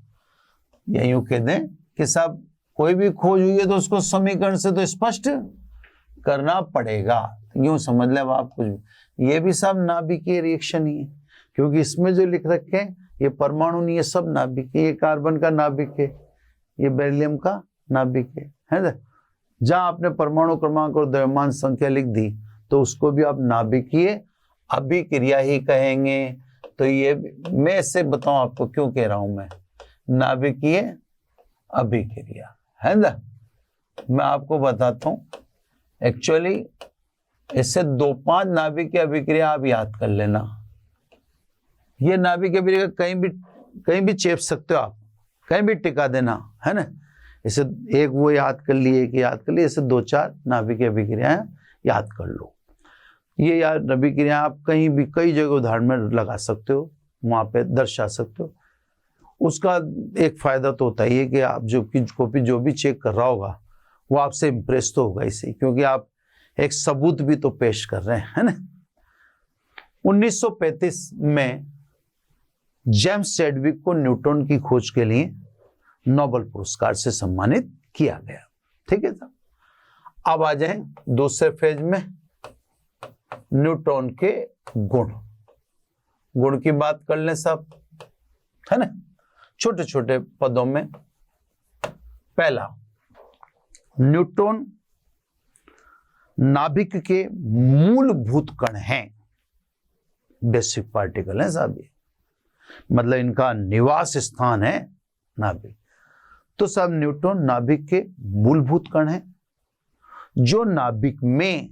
या यूं कह दें कि साहब कोई भी खोज हुई है तो उसको समीकरण से तो स्पष्ट करना पड़ेगा, यूं समझ ले आप कुछ भी। ये भी सब नाभिकीय रिएक्शन ही है, क्योंकि इसमें जो लिख रखे हैं ये परमाणु नहीं, ये सब नाभिक है। ये कार्बन का नाभिक है, ये बेरिलियम का नाभिक है ना। जहां आपने परमाणु क्रमांक और द्रव्यमान संख्या लिख दी तो उसको भी आप नाभिकीय अभिक्रिया ही कहेंगे। तो ये मैं इससे बताऊं आपको क्यों कह रहा हूं मैं नाभिकीय अभिक्रिया, है ना। मैं आपको बताता हूं, एक्चुअली इससे 2-5 नाभिकीय अभिक्रिया आप याद कर लेना। ये नाभिकीय अभिक्रिया कहीं भी चेप सकते हो आप, कहीं भी टिका देना, है ना। इसे एक वो याद कर लिए, एक याद कर लिए, इसे 2-4 नाभिकीय अभिक्रियाएं याद कर लो। ये याद अभिक्रिया आप कहीं भी कई जगह उदाहरण में लगा सकते हो, वहां पे दर्शा सकते हो। उसका एक फायदा तो होता है कि आप जो भी चेक कर रहा होगा वो आपसे इम्प्रेस तो होगा इसे, क्योंकि आप एक सबूत भी तो पेश कर रहे हैं, है ना। 1935 में जेम्स चैडविक को न्यूटन की खोज के लिए नोबेल पुरस्कार से सम्मानित किया गया। ठीक है साहब। अब आ जाएं दूसरे फेज में, न्यूटन के गुण की बात कर लें साहब, है ना, छोटे छोटे पदों में। पहला, न्यूटन नाभिक के मूलभूत कण हैं, बेसिक पार्टिकल है साहब। ये मतलब इनका निवास स्थान है नाभिक। तो साहब न्यूटन नाभिक के मूलभूत कण हैं जो नाभिक में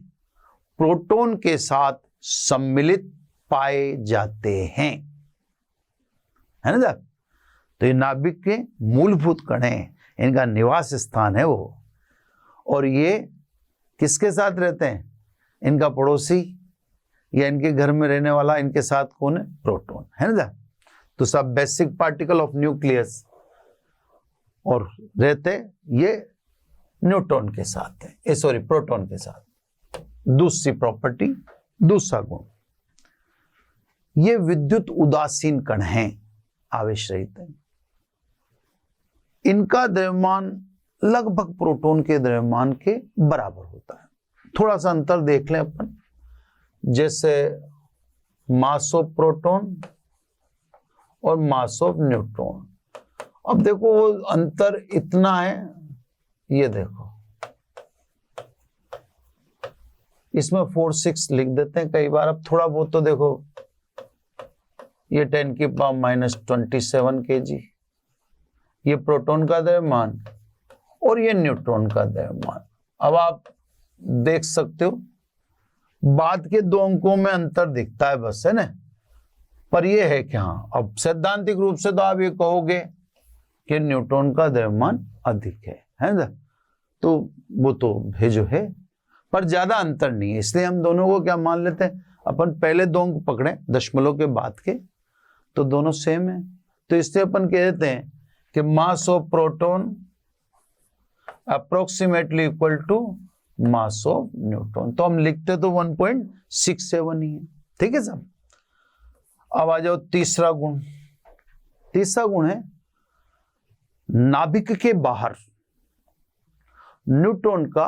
प्रोटॉन के साथ सम्मिलित पाए जाते हैं, है ना साहब। तो ये नाभिक के मूलभूत कण हैं, इनका निवास स्थान है वो। और ये किसके साथ रहते हैं? इनका पड़ोसी या इनके घर में रहने वाला इनके साथ कौन है? प्रोटॉन, है ना। तो सब बेसिक पार्टिकल ऑफ न्यूक्लियस, और रहते ये न्यूट्रॉन के साथ है, सॉरी प्रोटॉन के साथ। दूसरी प्रॉपर्टी, दूसरा गुण, ये विद्युत उदासीन कण हैं, आवेश रहित हैं। इनका द्रव्यमान लगभग प्रोटॉन के द्रव्यमान के बराबर होता है। थोड़ा सा अंतर देख लें अपन, जैसे मास ऑफ प्रोटॉन और मास ऑफ न्यूट्रॉन। अब देखो वो अंतर इतना है, ये देखो इसमें 4-6 लिख देते हैं कई बार। अब थोड़ा बहुत तो देखो, ये 10⁻⁻27 kg, ये प्रोटॉन का द्रव्यमान और ये न्यूट्रॉन का द्रव्यमान। अब आप देख सकते हो बाद के 2 अंकों में अंतर दिखता है बस, है ना। पर ये है कि हाँ, अब सैद्धांतिक रूप से तो आप ये कहोगे कि न्यूट्रॉन का द्रव्यमान अधिक है ना। तो वो तो है जो है, पर ज्यादा अंतर नहीं है। इसलिए हम दोनों को क्या मान लेते हैं अपन, पहले 2 अंक पकड़े दशमलव के बाद के, तो दोनों सेम है। तो इसलिए अपन कहते हैं कि mass of proton approximately equal to mass of neutron. तो हम लिखते तो 1.67 ही है। ठीक है साहब। अब आ जाओ तीसरा गुण। तीसरा गुण है नाभिक के बाहर न्यूट्रॉन का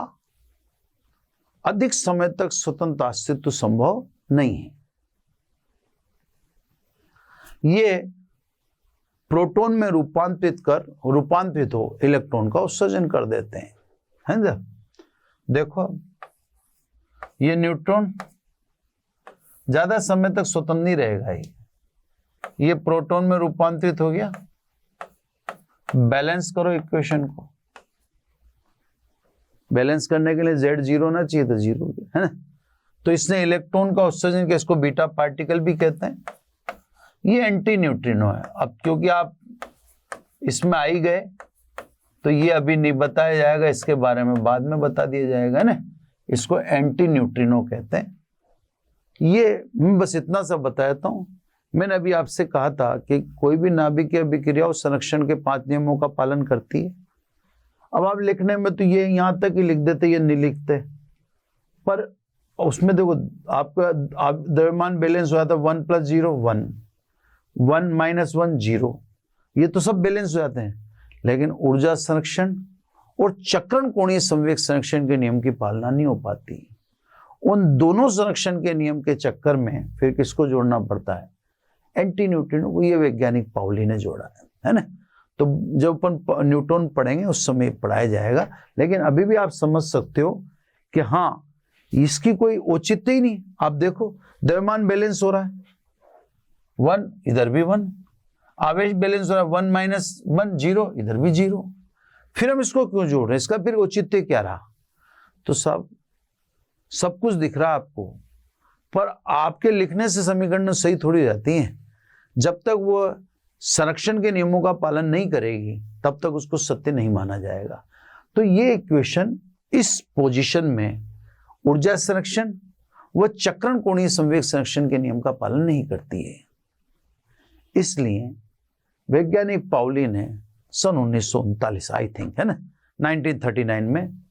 अधिक समय तक स्वतंत्र अस्तित्व संभव नहीं है। ये प्रोटॉन में रूपांतरित हो इलेक्ट्रॉन का उत्सर्जन कर देते हैं, है ना। देखो ये न्यूट्रॉन ज्यादा समय तक स्वतंत्र नहीं रहेगा। ये प्रोटॉन में रूपांतरित हो गया। बैलेंस करो इक्वेशन को, बैलेंस करने के लिए Z 0 ना चाहिए तो 0 है ना। तो इसने इलेक्ट्रॉन का उत्सर्जन किया, इसको बीटा पार्टिकल भी कहते हैं। ये एंटी न्यूट्रिनो है। अब क्योंकि आप इसमें आ ही गए तो ये अभी नहीं बताया जाएगा, इसके बारे में बाद में बता दिया जाएगा ना। इसको एंटी न्यूट्रिनो कहते हैं। ये मैं बस इतना सा बताता हूं। मैंने अभी आपसे कहा था कि कोई भी नाभिकीय अभिक्रिया उस संरक्षण के 5 नियमों का पालन करती है। अब आप लिखने में तो ये यहां तक ही लिख देते, ये नहीं लिखते। पर उसमें देखो आपका आप द्रव्यमान बैलेंस हुआ था 1 + 0 1, 1 - 1 0, ये तो सब बैलेंस हो जाते हैं, लेकिन ऊर्जा संरक्षण और चक्रण कोणीय संवेग संरक्षण के नियम की पालना नहीं हो पाती। उन दोनों संरक्षण के नियम के चक्कर में फिर किसको जोड़ना पड़ता है? एंटी न्यूट्रिनो को। ये वैज्ञानिक पाउली ने जोड़ा है ना। तो जब अपन न्यूटन पढ़ेंगे उस समय पढ़ाया जाएगा, लेकिन अभी भी आप समझ सकते हो कि हाँ, इसकी कोई औचित्य ही नहीं। आप देखो द्रव्यमान बैलेंस हो रहा है 1, इधर भी 1, आवेश बैलेंस हो रहा है 1 - 1 0, इधर भी 0, फिर हम इसको क्यों जोड़ रहे हैं? इसका फिर औचित्य क्या रहा? तो सब कुछ दिख रहा है आपको, पर आपके लिखने से समीकरण सही थोड़ी रहती हैं। जब तक वो संरक्षण के नियमों का पालन नहीं करेगी तब तक उसको सत्य नहीं माना जाएगा। तो ये इक्वेशन इस पोजीशन में ऊर्जा संरक्षण व चक्रण कोणीय संवेग संरक्षण के नियम का पालन नहीं करती है। इसलिए वैज्ञानिक पाउली ने सन 1939 आई थिंक है ना 1939 में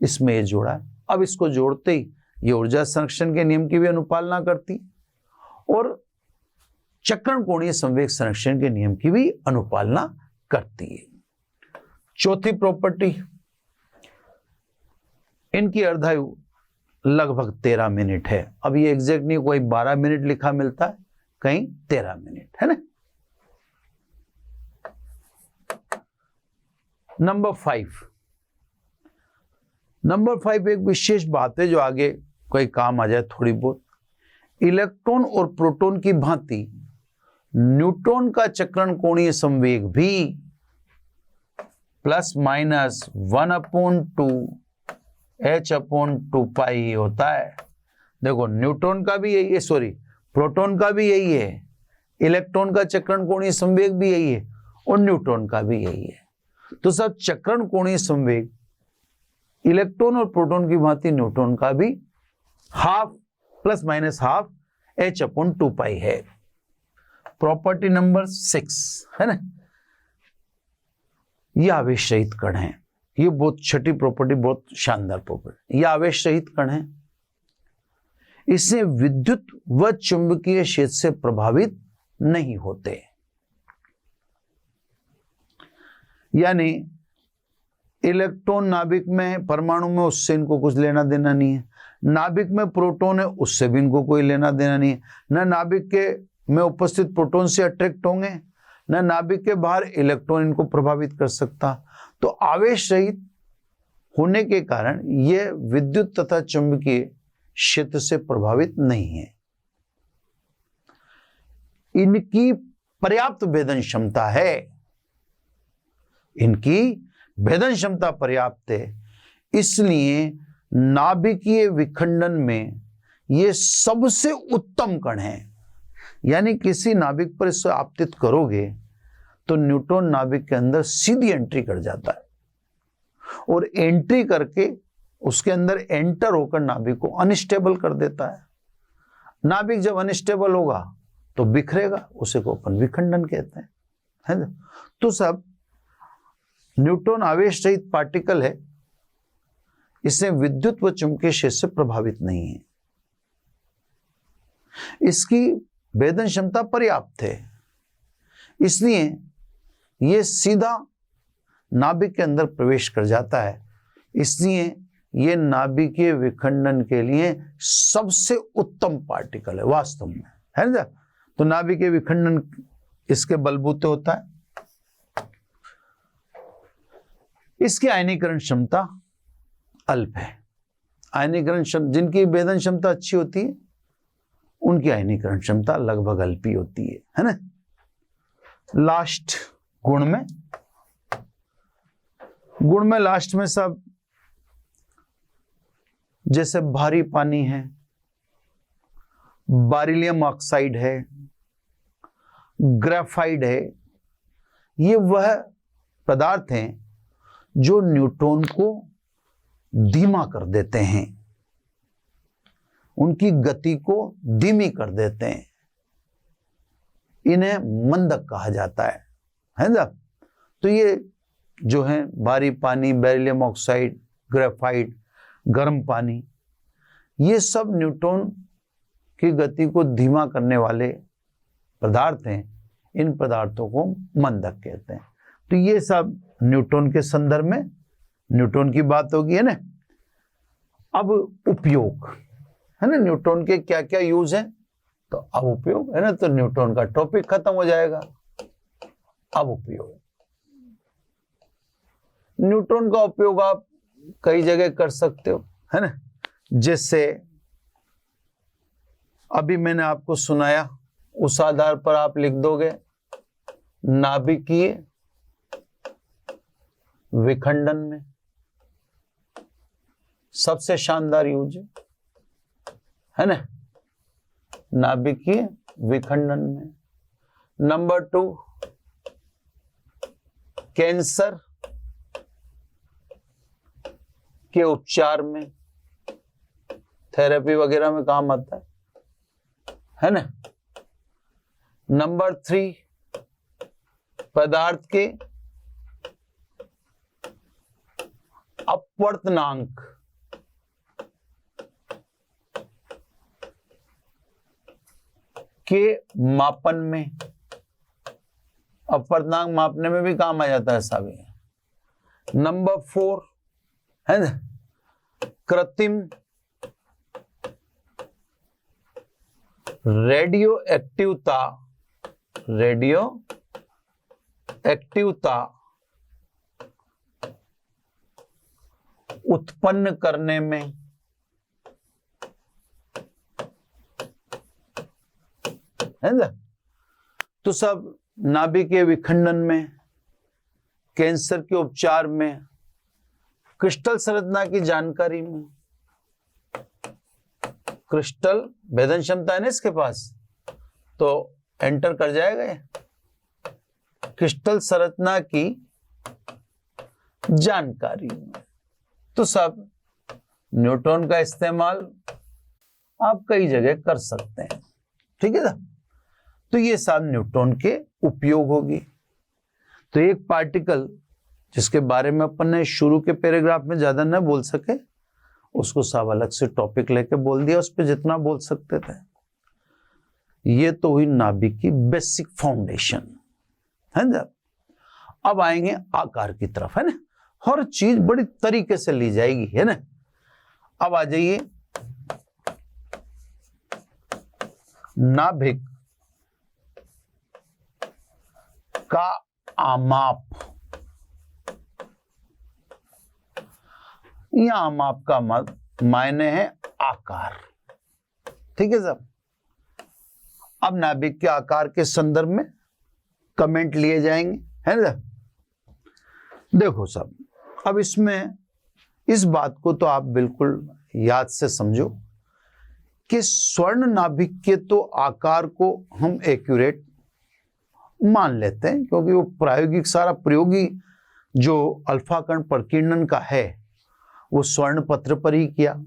इसमें ये जोड़ा। अब इसको जोड़ते ही ये ऊर्जा संरक्षण के नियम की भी अनुपालना करती और चक्रण कोणीय संवेग संरक्षण के नियम की भी अनुपालना करती है। चौथी प्रॉपर्टी, इनकी अर्धायु लगभग 13 मिनट है। अब ये एग्जैक्ट नहीं, कोई 12 मिनट लिखा मिलता है, कहीं 13 मिनट है ना। नंबर 5 एक विशेष बात है जो आगे कोई काम आ जाए थोड़ी बहुत। इलेक्ट्रॉन और प्रोटॉन की भांति न्यूट्रॉन का चक्रण कोणीय संवेग भी ±1/2 h/2π होता है। देखो न्यूट्रॉन का भी यही है, सॉरी प्रोटॉन का भी यही है, इलेक्ट्रॉन का चक्रण कोणीय संवेग भी यही है और न्यूट्रॉन का भी यही है। तो सब चक्रण कोणीय संवेग इलेक्ट्रॉन और प्रोटॉन की भांति न्यूट्रॉन का भी ±½ h/2π है। प्रॉपर्टी नंबर 6 है ना, ये आवेश रहित कण है। ये बहुत छठी प्रॉपर्टी, बहुत शानदार प्रॉपर्टी। ये आवेश रहित कण है, इससे विद्युत व चुंबकीय क्षेत्र से प्रभावित नहीं होते। यानी इलेक्ट्रॉन नाभिक में परमाणु में, उससे इनको कुछ लेना देना नहीं है। नाभिक में प्रोटॉन है, उससे भी इनको कोई लेना देना नहीं है। न नाभिक के में उपस्थित प्रोटॉन से अट्रैक्ट होंगे, न नाभिक के बाहर इलेक्ट्रॉन इनको प्रभावित कर सकता। तो आवेश रहित होने के कारण ये विद्युत तथा चुंबकीय क्षेत्र से प्रभावित नहीं है। इनकी पर्याप्त भेदन क्षमता है, इनकी भेदन क्षमता पर्याप्त है, इसलिए नाभिकीय विखंडन में ये सबसे उत्तम कण है। यानी किसी नाभिक पर इसे आपतित करोगे तो न्यूट्रॉन नाभिक के अंदर सीधी एंट्री कर जाता है और एंट्री करके उसके अंदर एंटर होकर नाभिक को अनस्टेबल कर देता है। नाभिक जब अनस्टेबल होगा तो बिखरेगा, उसे को अपन विखंडन कहते हैं, है ना। तो सब न्यूट्रॉन आवेश रहित पार्टिकल है, इससे विद्युत व चुंबकीय क्षेत्र से प्रभावित नहीं है। इसकी भेदन क्षमता पर्याप्त है, इसलिए यह सीधा नाभिक के अंदर प्रवेश कर जाता है। इसलिए यह नाभिकीय विखंडन के लिए सबसे उत्तम पार्टिकल है वास्तव में, है ना। तो नाभिकीय विखंडन इसके बलबूते होता है। इसकी आयनीकरण क्षमता अल्प है। आयनीकरण जिनकी भेदन क्षमता अच्छी होती है उनकी आयनीकरण क्षमता लगभग अल्प ही होती है ना। लास्ट गुण में लास्ट में सब जैसे भारी पानी है, बेरिलियम ऑक्साइड है, ग्रेफाइट है, ये वह पदार्थ हैं जो न्यूट्रॉन को धीमा कर देते हैं, उनकी गति को धीमी कर देते हैं। इन्हें मंदक कहा जाता है ना। तो ये जो है भारी पानी, बेरिलियम ऑक्साइड, ग्रेफाइट, गर्म पानी, ये सब न्यूटन की गति को धीमा करने वाले पदार्थ हैं। इन पदार्थों को मंदक कहते हैं। तो ये सब न्यूटन के संदर्भ में न्यूटन की बात होगी, है ना। अब उपयोग, है ना, न्यूटन के क्या क्या यूज हैं, तो अब उपयोग, है ना, तो न्यूटन का टॉपिक खत्म हो जाएगा। अब उपयोग, न्यूटन का उपयोग आप कई जगह कर सकते हो, है ना। जैसे अभी मैंने आपको सुनाया, उस आधार पर आप लिख दोगे नाभिकीय विखंडन में सबसे शानदार यूज है ना, नाभिकीय विखंडन में। नंबर 2, कैंसर के उपचार में, थेरेपी वगैरह में काम आता है ना। नंबर 3, पदार्थ के अपवर्तनांक के मापन में, अपवर्तनांक मापने में भी काम आ जाता है साहब। नंबर 4 है ना, कृत्रिम रेडियो एक्टिवता उत्पन्न करने में, है ना। तो सब नाभिकीय विखंडन में, कैंसर के उपचार में, क्रिस्टल संरचना की जानकारी में, क्रिस्टल भेदन क्षमता है ना इसके पास, तो एंटर कर जाएगा ये, क्रिस्टल संरचना की जानकारी में। तो सब न्यूटन का इस्तेमाल आप कई जगह कर सकते हैं, ठीक है ना। तो ये सब न्यूटन के उपयोग होगी। तो एक पार्टिकल जिसके बारे में अपन ने शुरू के पैराग्राफ में ज्यादा न बोल सके, उसको सब अलग से टॉपिक लेके बोल दिया, उस पर जितना बोल सकते थे। ये तो हुई नाभिक की बेसिक फाउंडेशन, है ना। अब आएंगे आकार की तरफ, है ना। हर चीज बड़ी तरीके से ली जाएगी, है ना। अब आ जाइए नाभिक का आमाप। यह आमाप का मायने है आकार, ठीक है साहब। अब नाभिक के आकार के संदर्भ में कमेंट लिए जाएंगे, है ना। देखो साहब, अब इसमें इस बात को तो आप बिल्कुल याद से समझो कि स्वर्ण नाभिक के तो आकार को हम एक्यूरेट मान लेते हैं, क्योंकि वो प्रायोगिक सारा प्रयोगी जो अल्फा कण प्रकीर्णन का है वो स्वर्ण पत्र पर ही किया।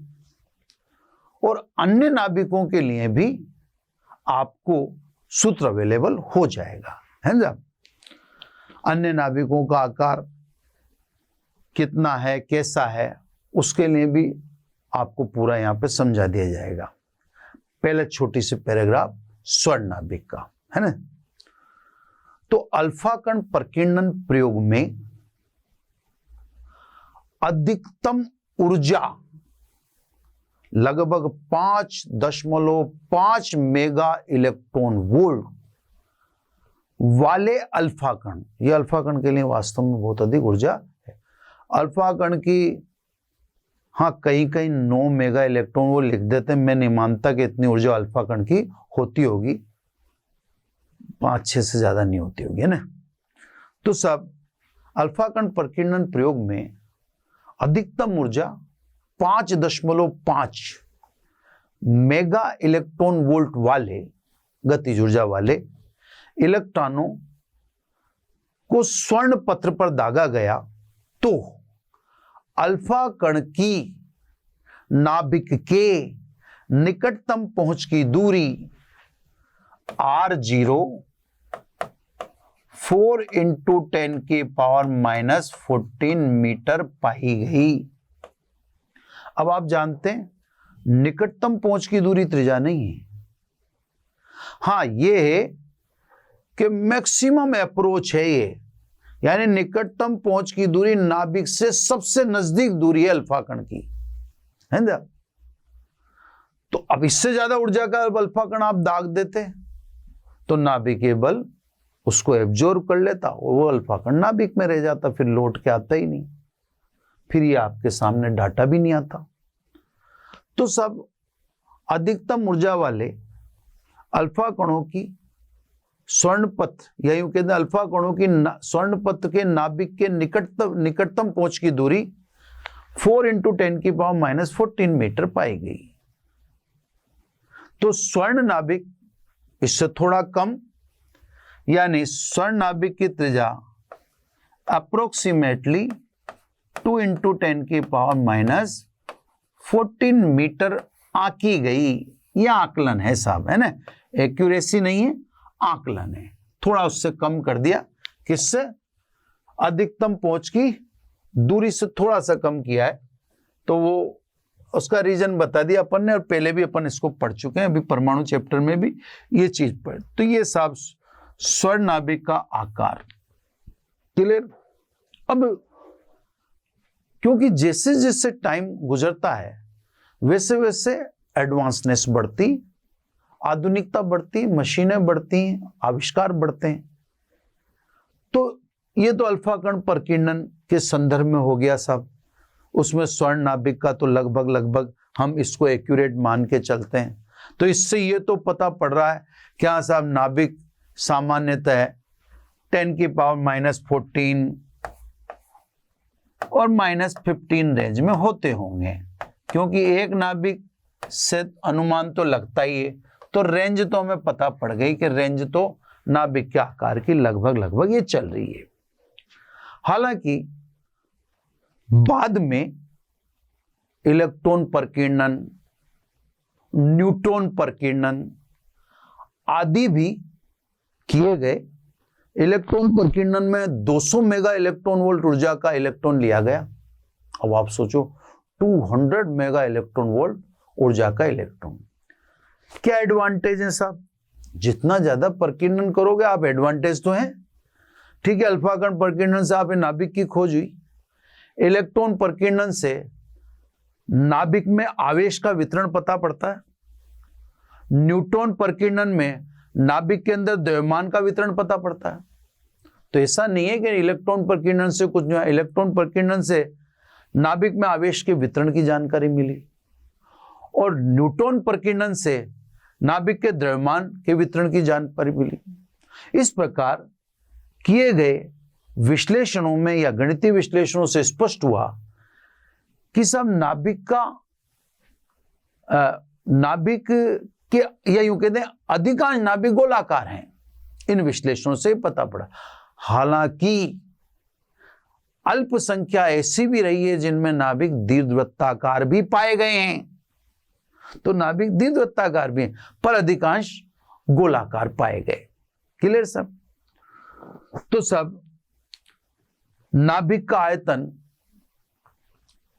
और अन्य नाभिकों के लिए भी आपको सूत्र अवेलेबल हो जाएगा, है ना। अन्य नाभिकों का आकार कितना है, कैसा है, उसके लिए भी आपको पूरा यहां पे समझा दिया जाएगा। पहले छोटी सी पैराग्राफ स्वर्ण नाभिक का, है ना। तो अल्फा कण प्रकीर्णन प्रयोग में अधिकतम ऊर्जा लगभग 5.5 मेगा इलेक्ट्रॉन वोल्ट वाले अल्फा कण, ये अल्फा कण के लिए वास्तव में बहुत अधिक ऊर्जा है। अल्फा कण की हाँ कहीं कहीं 9 मेगा इलेक्ट्रॉन वो लिख देते हैं, मैं नहीं मानता कि इतनी ऊर्जा अल्फा कण की होती होगी, 5-6 से ज्यादा नहीं होती होगी, है ना। तो सब अल्फा कण प्रकीर्णन प्रयोग में अधिकतम ऊर्जा 5.5 मेगा इलेक्ट्रॉन वोल्ट वाले गतिज ऊर्जा वाले इलेक्ट्रॉनों को स्वर्ण पत्र पर दागा गया तो अल्फा कण की नाभिक के निकटतम पहुंच की दूरी r0 4 × 10⁻⁻14 मीटर पाई गई। अब आप जानते हैं निकटतम पहुंच की दूरी त्रिज्या नहीं है। हाँ, ये है कि मैक्सिमम अप्रोच है ये, यानी निकटतम पहुंच की दूरी नाभिक से सबसे नजदीक दूरी है अल्फा कण की, है ना। तो अब इससे ज्यादा ऊर्जा का अल्फा कण आप दाग देते तो नाभिकीय बल उसको एब्जॉर्ब कर लेता और वो अल्फा कण नाभिक में रह जाता, फिर लौट के आता ही नहीं, फिर ये आपके सामने डाटा भी नहीं आता। तो सब अधिकतम ऊर्जा वाले अल्फा कणों की स्वर्णपथ या यूं कहते हैं अल्फा कणों की स्वर्णपथ के नाभिक के निकटतम पहुंच की दूरी 4 × 10⁻⁻14 मीटर पाई गई। तो स्वर्ण नाभिक इससे थोड़ा कम, यानी स्वर्ण नाभिक की त्रिज्या अप्रोक्सीमेटली 2 × 10⁻⁻14 मीटर आंकी गई। यह आकलन है साहब, है ना, एक्यूरेसी नहीं है, आकलन है। थोड़ा उससे कम कर दिया, किससे? अधिकतम पहुंच की दूरी से थोड़ा सा कम किया है, तो वो उसका रीजन बता दिया अपन ने, और पहले भी अपन इसको पढ़ चुके हैं, अभी परमाणु चैप्टर में भी ये चीज पढ़। तो ये साहब स्वर्ण नाभिक का आकार क्लियर। अब क्योंकि जैसे जैसे टाइम गुजरता है वैसे वैसे एडवांसनेस बढ़ती, आधुनिकता बढ़ती, मशीनें बढ़ती हैं, आविष्कार बढ़ते हैं। तो ये तो अल्फा कण प्रकीर्णन के संदर्भ में हो गया साहब। उसमें स्वर्ण नाभिक का तो लगभग हम इसको एक्यूरेट मान के चलते हैं। तो इससे ये तो पता पड़ रहा है क्या साहब, नाभिक सामान्यतः 10⁻⁻14 और -15 रेंज में होते होंगे, क्योंकि एक नाभिक से अनुमान तो लगता ही है। तो रेंज तो हमें पता पड़ गई कि रेंज तो नाभिक के आकार की लगभग ये चल रही है। हालांकि बाद में इलेक्ट्रॉन प्रकीर्णन, न्यूट्रॉन प्रकीर्णन आदि भी किए गए। इलेक्ट्रॉन प्रकीर्णन में 200 मेगा इलेक्ट्रॉन वोल्ट ऊर्जा का इलेक्ट्रॉन लिया गया। अब आप सोचो 200 मेगा इलेक्ट्रॉन वोल्ट ऊर्जा का इलेक्ट्रॉन, क्या एडवांटेज है साहब? जितना ज्यादा प्रकीर्णन करोगे आप, एडवांटेज तो है, ठीक है। अल्फा कण प्रकीर्णन से आप नाभिक की खोज हुई, इलेक्ट्रॉन प्रकीर्णन से नाभिक में आवेश का वितरण पता पड़ता है, न्यूट्रॉन प्रकीर्णन में नाभिक के अंदर द्रव्यमान का वितरण पता पड़ता है। तो ऐसा नहीं है कि इलेक्ट्रॉन प्रकीर्णन से कुछ नहीं, इलेक्ट्रॉन प्रकीर्णन से नाभिक में आवेश के वितरण की जानकारी मिली, और न्यूट्रॉन प्रकीर्णन से नाभिक के द्रव्यमान के वितरण की जानकारी मिली। इस प्रकार किए गए विश्लेषणों में या गणितीय विश्लेषणों से स्पष्ट हुआ कि सब नाभिक के या यूं कहते हैं अधिकांश नाभिक गोलाकार हैं। इन विश्लेषणों से पता पड़ा। हालांकि अल्प संख्या ऐसी भी रही है जिनमें नाभिक दीर्घवृत्ताकार भी पाए गए हैं। तो नाभिक दीर्घवृत्ताकार भी हैं, पर अधिकांश गोलाकार पाए गए। क्लियर सब? तो सब नाभिक का आयतन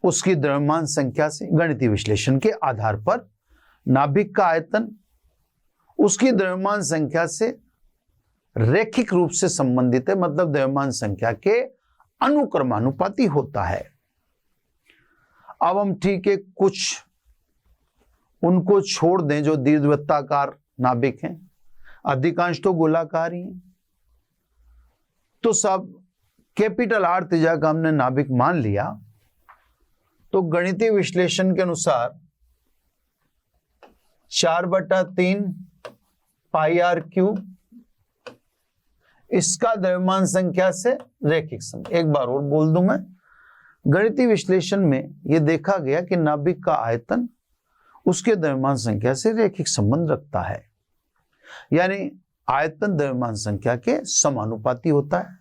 उसकी द्रव्यमान संख्या से, गणितीय विश्लेषण के आधार पर नाभिक का आयतन उसकी द्रव्यमान संख्या से रैखिक रूप से संबंधित है, मतलब द्रव्यमान संख्या के अनुक्रमानुपाती होता है। अब हम ठीक है कुछ उनको छोड़ दें जो दीर्घवृत्ताकार नाभिक हैं, अधिकांश तो गोलाकार ही हैं। तो सब कैपिटल R त्रिज्या का हमने नाभिक मान लिया, तो गणितीय विश्लेषण के अनुसार 4/3 πr³ इसका द्रव्यमान संख्या से रैखिक संबंध। एक बार और बोल दूं मैं, गणितीय विश्लेषण में यह देखा गया कि नाभिक का आयतन उसके द्रव्यमान संख्या से रैखिक संबंध रखता है, यानी आयतन द्रव्यमान संख्या के समानुपाती होता है।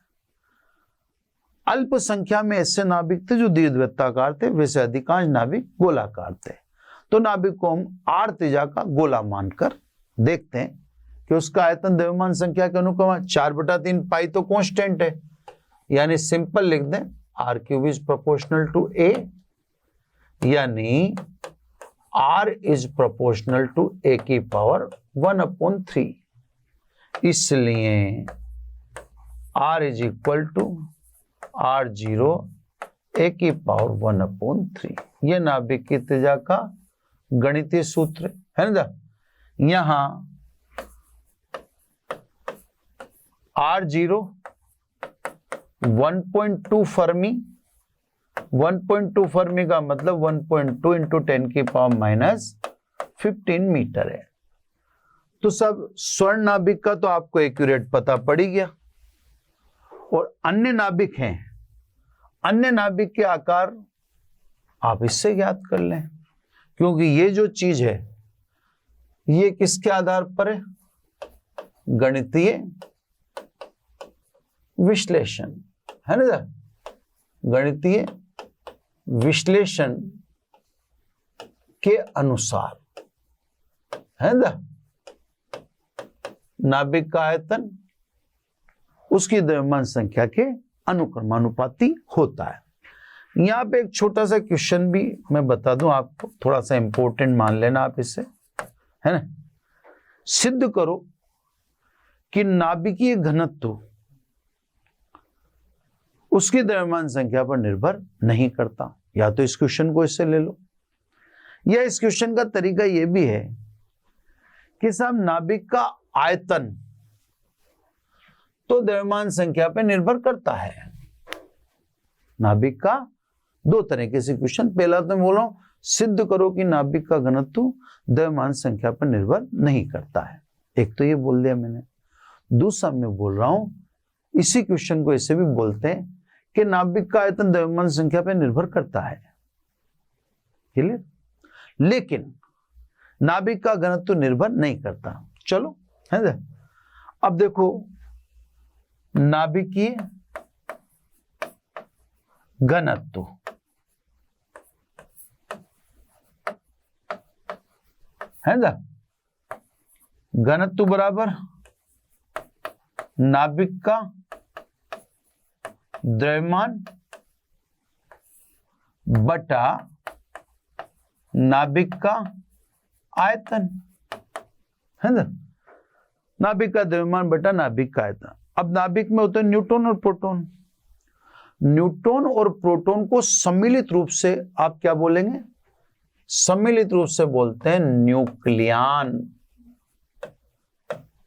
अल्प संख्या में ऐसे नाभिक थे जो दीर्घवृत्ताकार थे, वैसे अधिकांश नाभिक गोलाकार थे। तो नाभिक को हम R त्रिज्या का गोला मानकर देखते हैं कि उसका आयतन द्रव्यमान संख्या के अनुक्रम 4/3 पाई तो कांस्टेंट है, यानी सिंपल लिख दें R³ is proportional to A, यानी R is proportional to a की पावर 1/3, इसलिए R is equal to R0 a की पावर 1/3। ये नाभिक की त्रिज्या का गणितीय सूत्र है ना। यहां R0 1.2 फर्मी, 1.2 फर्मी का मतलब 1.2 इंटू 10 की पावर -15 मीटर है। तो सब स्वर्ण नाभिक का तो आपको एक्यूरेट पता पड़ ही गया, और अन्य नाभिक हैं, अन्य नाभिक के आकार आप इससे ज्ञात कर लें, क्योंकि ये जो चीज है ये किसके आधार पर है, गणितीय विश्लेषण है ना, गणितीय विश्लेषण के अनुसार है ना। नाभिक का आयतन उसकी द्रव्यमान संख्या के अनुक्रमानुपाती होता है। यहां पे एक छोटा सा क्वेश्चन भी मैं बता दूं आपको, थोड़ा सा इंपॉर्टेंट मान लेना आप इसे, है ना। सिद्ध करो कि नाभिकीय घनत्व उसकी द्रव्यमान संख्या पर निर्भर नहीं करता। या तो इस क्वेश्चन को इससे ले लो, या इस क्वेश्चन का तरीका यह भी है कि साहब नाभिक का आयतन तो द्रव्यमान संख्या पर निर्भर करता है। नाभिक का दो तरीके से क्वेश्चन, पहला तो मैं बोल रहा हूं सिद्ध करो कि नाभिक का घनत्व द्रव्यमान संख्या पर निर्भर नहीं करता है, एक तो ये बोल दिया मैंने। दूसरा मैं बोल रहा हूं इसी क्वेश्चन को ऐसे भी बोलते हैं कि नाभिक का आयतन द्रव्यमान संख्या पर निर्भर करता है, क्लियर, लेकिन नाभिक का घनत्व निर्भर नहीं करता। चलो है ना। अब देखो नाभिकीय घनत्व है ना, घनत्व बराबर नाभिक का द्रव्यमान बटा नाभिक का आयतन है ना। नाभिक का द्रव्यमान बटा नाभिक का आयतन। अब नाभिक में होते हैं न्यूट्रॉन और प्रोटॉन। न्यूट्रॉन और प्रोटॉन को सम्मिलित रूप से आप क्या बोलेंगे, सम्मिलित रूप से बोलते हैं न्यूक्लियन,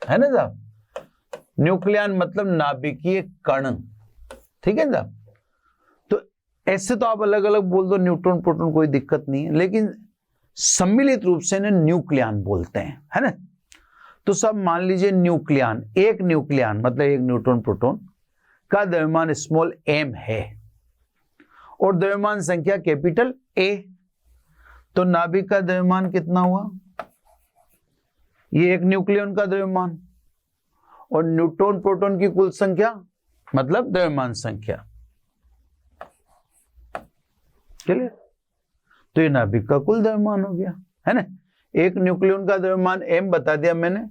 है ना साहब। न्यूक्लियन मतलब नाभिकीय कण, ठीक है ना। तो ऐसे तो आप अलग अलग बोल दो न्यूट्रॉन प्रोटॉन, कोई दिक्कत नहीं है, लेकिन सम्मिलित रूप से इन्हें न्यूक्लियन बोलते हैं, है ना। तो सब मान लीजिए न्यूक्लियन, एक न्यूक्लियन मतलब एक न्यूट्रॉन प्रोटॉन का द्रव्यमान स्मॉल m है और द्रव्यमान संख्या कैपिटल A। तो नाभिक का द्रव्यमान कितना हुआ, ये एक न्यूक्लियन का द्रव्यमान, और न्यूट्रॉन प्रोटॉन की कुल संख्या मतलब द्रव्यमान संख्या, क्लियर। तो ये नाभिक का कुल द्रव्यमान हो गया, है ना। एक न्यूक्लियन का द्रव्यमान m बता दिया मैंने,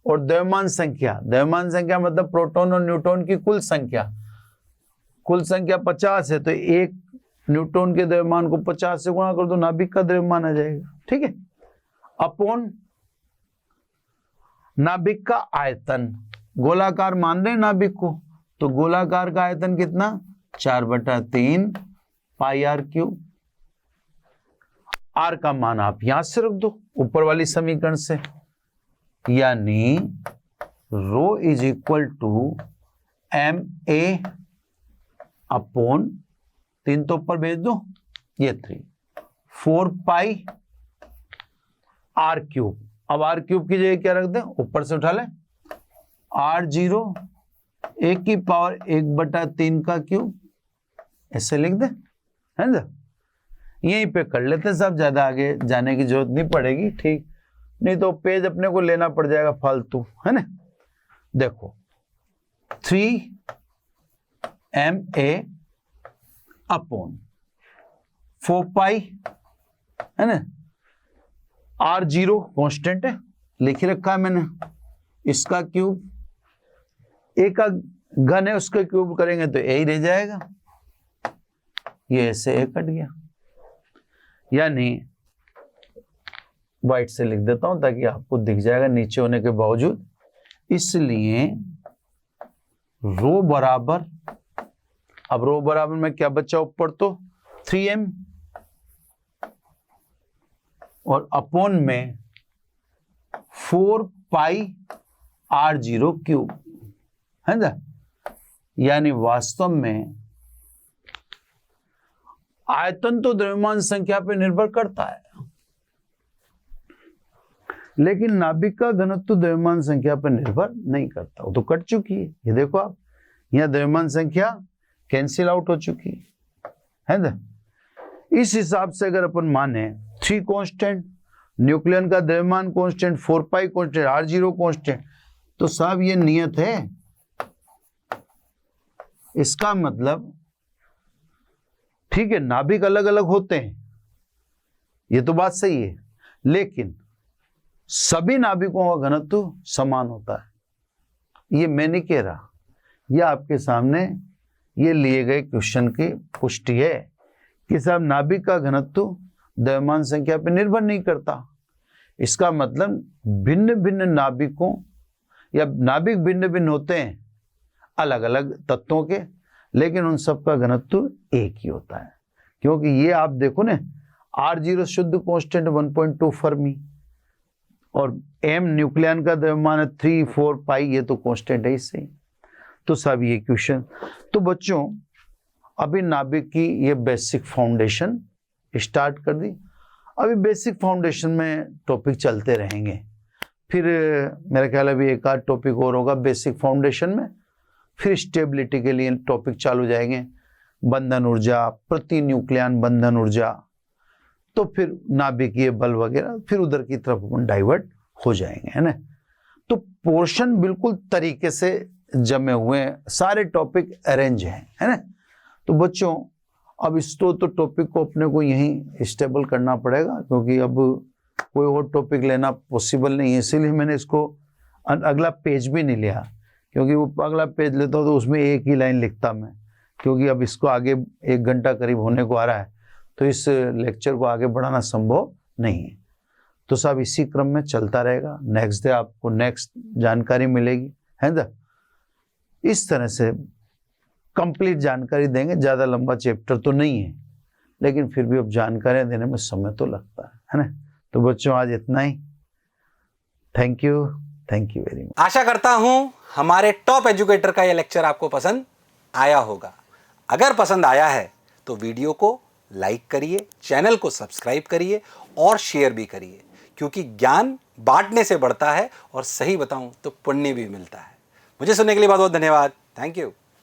और द्रव्यमान संख्या, द्रव्यमान संख्या मतलब प्रोटॉन और न्यूट्रॉन की कुल संख्या, कुल संख्या 50 है, तो एक न्यूट्रॉन के द्रव्यमान को 50 से गुणा कर दो, नाभिक का द्रव्यमान आ जाएगा, ठीक है। अपॉन नाभिक का आयतन, गोलाकार मान रहे हैं नाभिक को, तो गोलाकार का आयतन कितना, 4/3 पाई r क्यूब। r का मान आप यहां से रख दो ऊपर वाली समीकरण से, यानी rho is equal to ma upon 3 तो ऊपर भेज दो, ये 3 4 पाई r क्यूब। अब r क्यूब की जगह क्या रख दें, ऊपर से उठा लें r0 1 की पावर 1/3 का क्यूब, ऐसे लिख दें, है ना। यहीं पे कर लेते हैं सब, ज्यादा आगे जाने की जरूरत नहीं पड़ेगी, ठीक, नहीं तो पेज अपने को लेना पड़ जाएगा फालतू, है ना। देखो 3ma अपॉन 4 पाई, है ना, r0 कांस्टेंट है, लिख रखा है मैंने, इसका क्यूब, a का घन है उसका क्यूब करेंगे तो a ही रह जाएगा, ये ऐसे a कट गया, यानी वाइट से लिख देता हूं ताकि आपको दिख जाएगा नीचे होने के बावजूद। इसलिए रो बराबर, अब रो बराबर में क्या बचा ऊपर, तो 3m और अपॉन में 4 पाई r0 क्यूब, है ना। यानी वास्तव में आयतन तो द्रव्यमान संख्या पर निर्भर करता है, लेकिन नाभिक का घनत्व द्रव्यमान संख्या पर निर्भर नहीं करता। वो तो कट चुकी है, ये देखो आप, यहां द्रव्यमान संख्या कैंसिल आउट हो चुकी है ना। इस हिसाब से अगर अपन माने 3 कांस्टेंट, न्यूक्लियन का द्रव्यमान कांस्टेंट, 4 पाई कांस्टेंट, r0 कांस्टेंट, तो साहब ये नियत है। इसका मतलब ठीक है, नाभिक अलग अलग होते हैं, ये तो बात सही है, लेकिन सभी नाभिकों का घनत्व समान होता है। ये मैं नहीं कह रहा, ये आपके सामने ये लिए गए क्वेश्चन की पुष्टि है कि साहब नाभिक का घनत्व द्रव्यमान संख्या पर निर्भर नहीं करता। इसका मतलब भिन्न भिन्न नाभिकों या नाभिक भिन्न भिन्न होते हैं अलग अलग तत्वों के, लेकिन उन सब का घनत्व एक ही होता है। क्योंकि ये आप देखो ना, r0 शुद्ध कांस्टेंट 1.2 फर्मी और m न्यूक्लियन का द्रव्यमान है 3, 4 पाई, ये तो कांस्टेंट है इससे। तो सब ये क्वेश्चन, तो बच्चों अभी नाभिक की ये बेसिक फाउंडेशन स्टार्ट कर दी। अभी बेसिक फाउंडेशन में टॉपिक चलते रहेंगे, फिर मेरा ख्याल है अभी एक आध टॉपिक और होगा बेसिक फाउंडेशन में, फिर स्टेबिलिटी के लिए टॉपिक चालू हो जाएंगे, बंधन ऊर्जा, प्रति न्यूक्लियन बंधन ऊर्जा, तो फिर नाभिकीय बल वगैरह, फिर उधर की तरफ अपन डाइवर्ट हो जाएंगे, है ना। तो पोर्शन बिल्कुल तरीके से जमे हुए हैं, सारे टॉपिक अरेंज हैं, है ना। तो बच्चों अब इस तो टॉपिक को अपने को यहीं स्टेबल करना पड़ेगा, क्योंकि अब कोई और टॉपिक लेना पॉसिबल नहीं है। इसीलिए मैंने इसको अगला पेज भी नहीं लिया, क्योंकि वो अगला पेज लेता हूँ तो उसमें एक ही लाइन लिखता मैं, क्योंकि अब इसको आगे 1 घंटा करीब होने को आ रहा है, तो इस लेक्चर को आगे बढ़ाना संभव नहीं है। तो सब इसी क्रम में चलता रहेगा, नेक्स्ट डे आपको नेक्स्ट जानकारी मिलेगी, है ना। इस तरह से कंप्लीट जानकारी देंगे। ज़्यादा लंबा चैप्टर तो नहीं है, लेकिन फिर भी अब जानकारियाँ देने में समय तो लगता है ना। तो बच्चों आज इतना ही, थैंक यू वेरी मच। आशा करता हूं हमारे टॉप एजुकेटर का यह लेक्चर आपको पसंद आया होगा। अगर पसंद आया है तो वीडियो को लाइक करिए, चैनल को सब्सक्राइब करिए और शेयर भी करिए, क्योंकि ज्ञान बांटने से बढ़ता है और सही बताऊं तो पुण्य भी मिलता है। मुझे सुनने के लिए बहुत बहुत धन्यवाद। Thank you.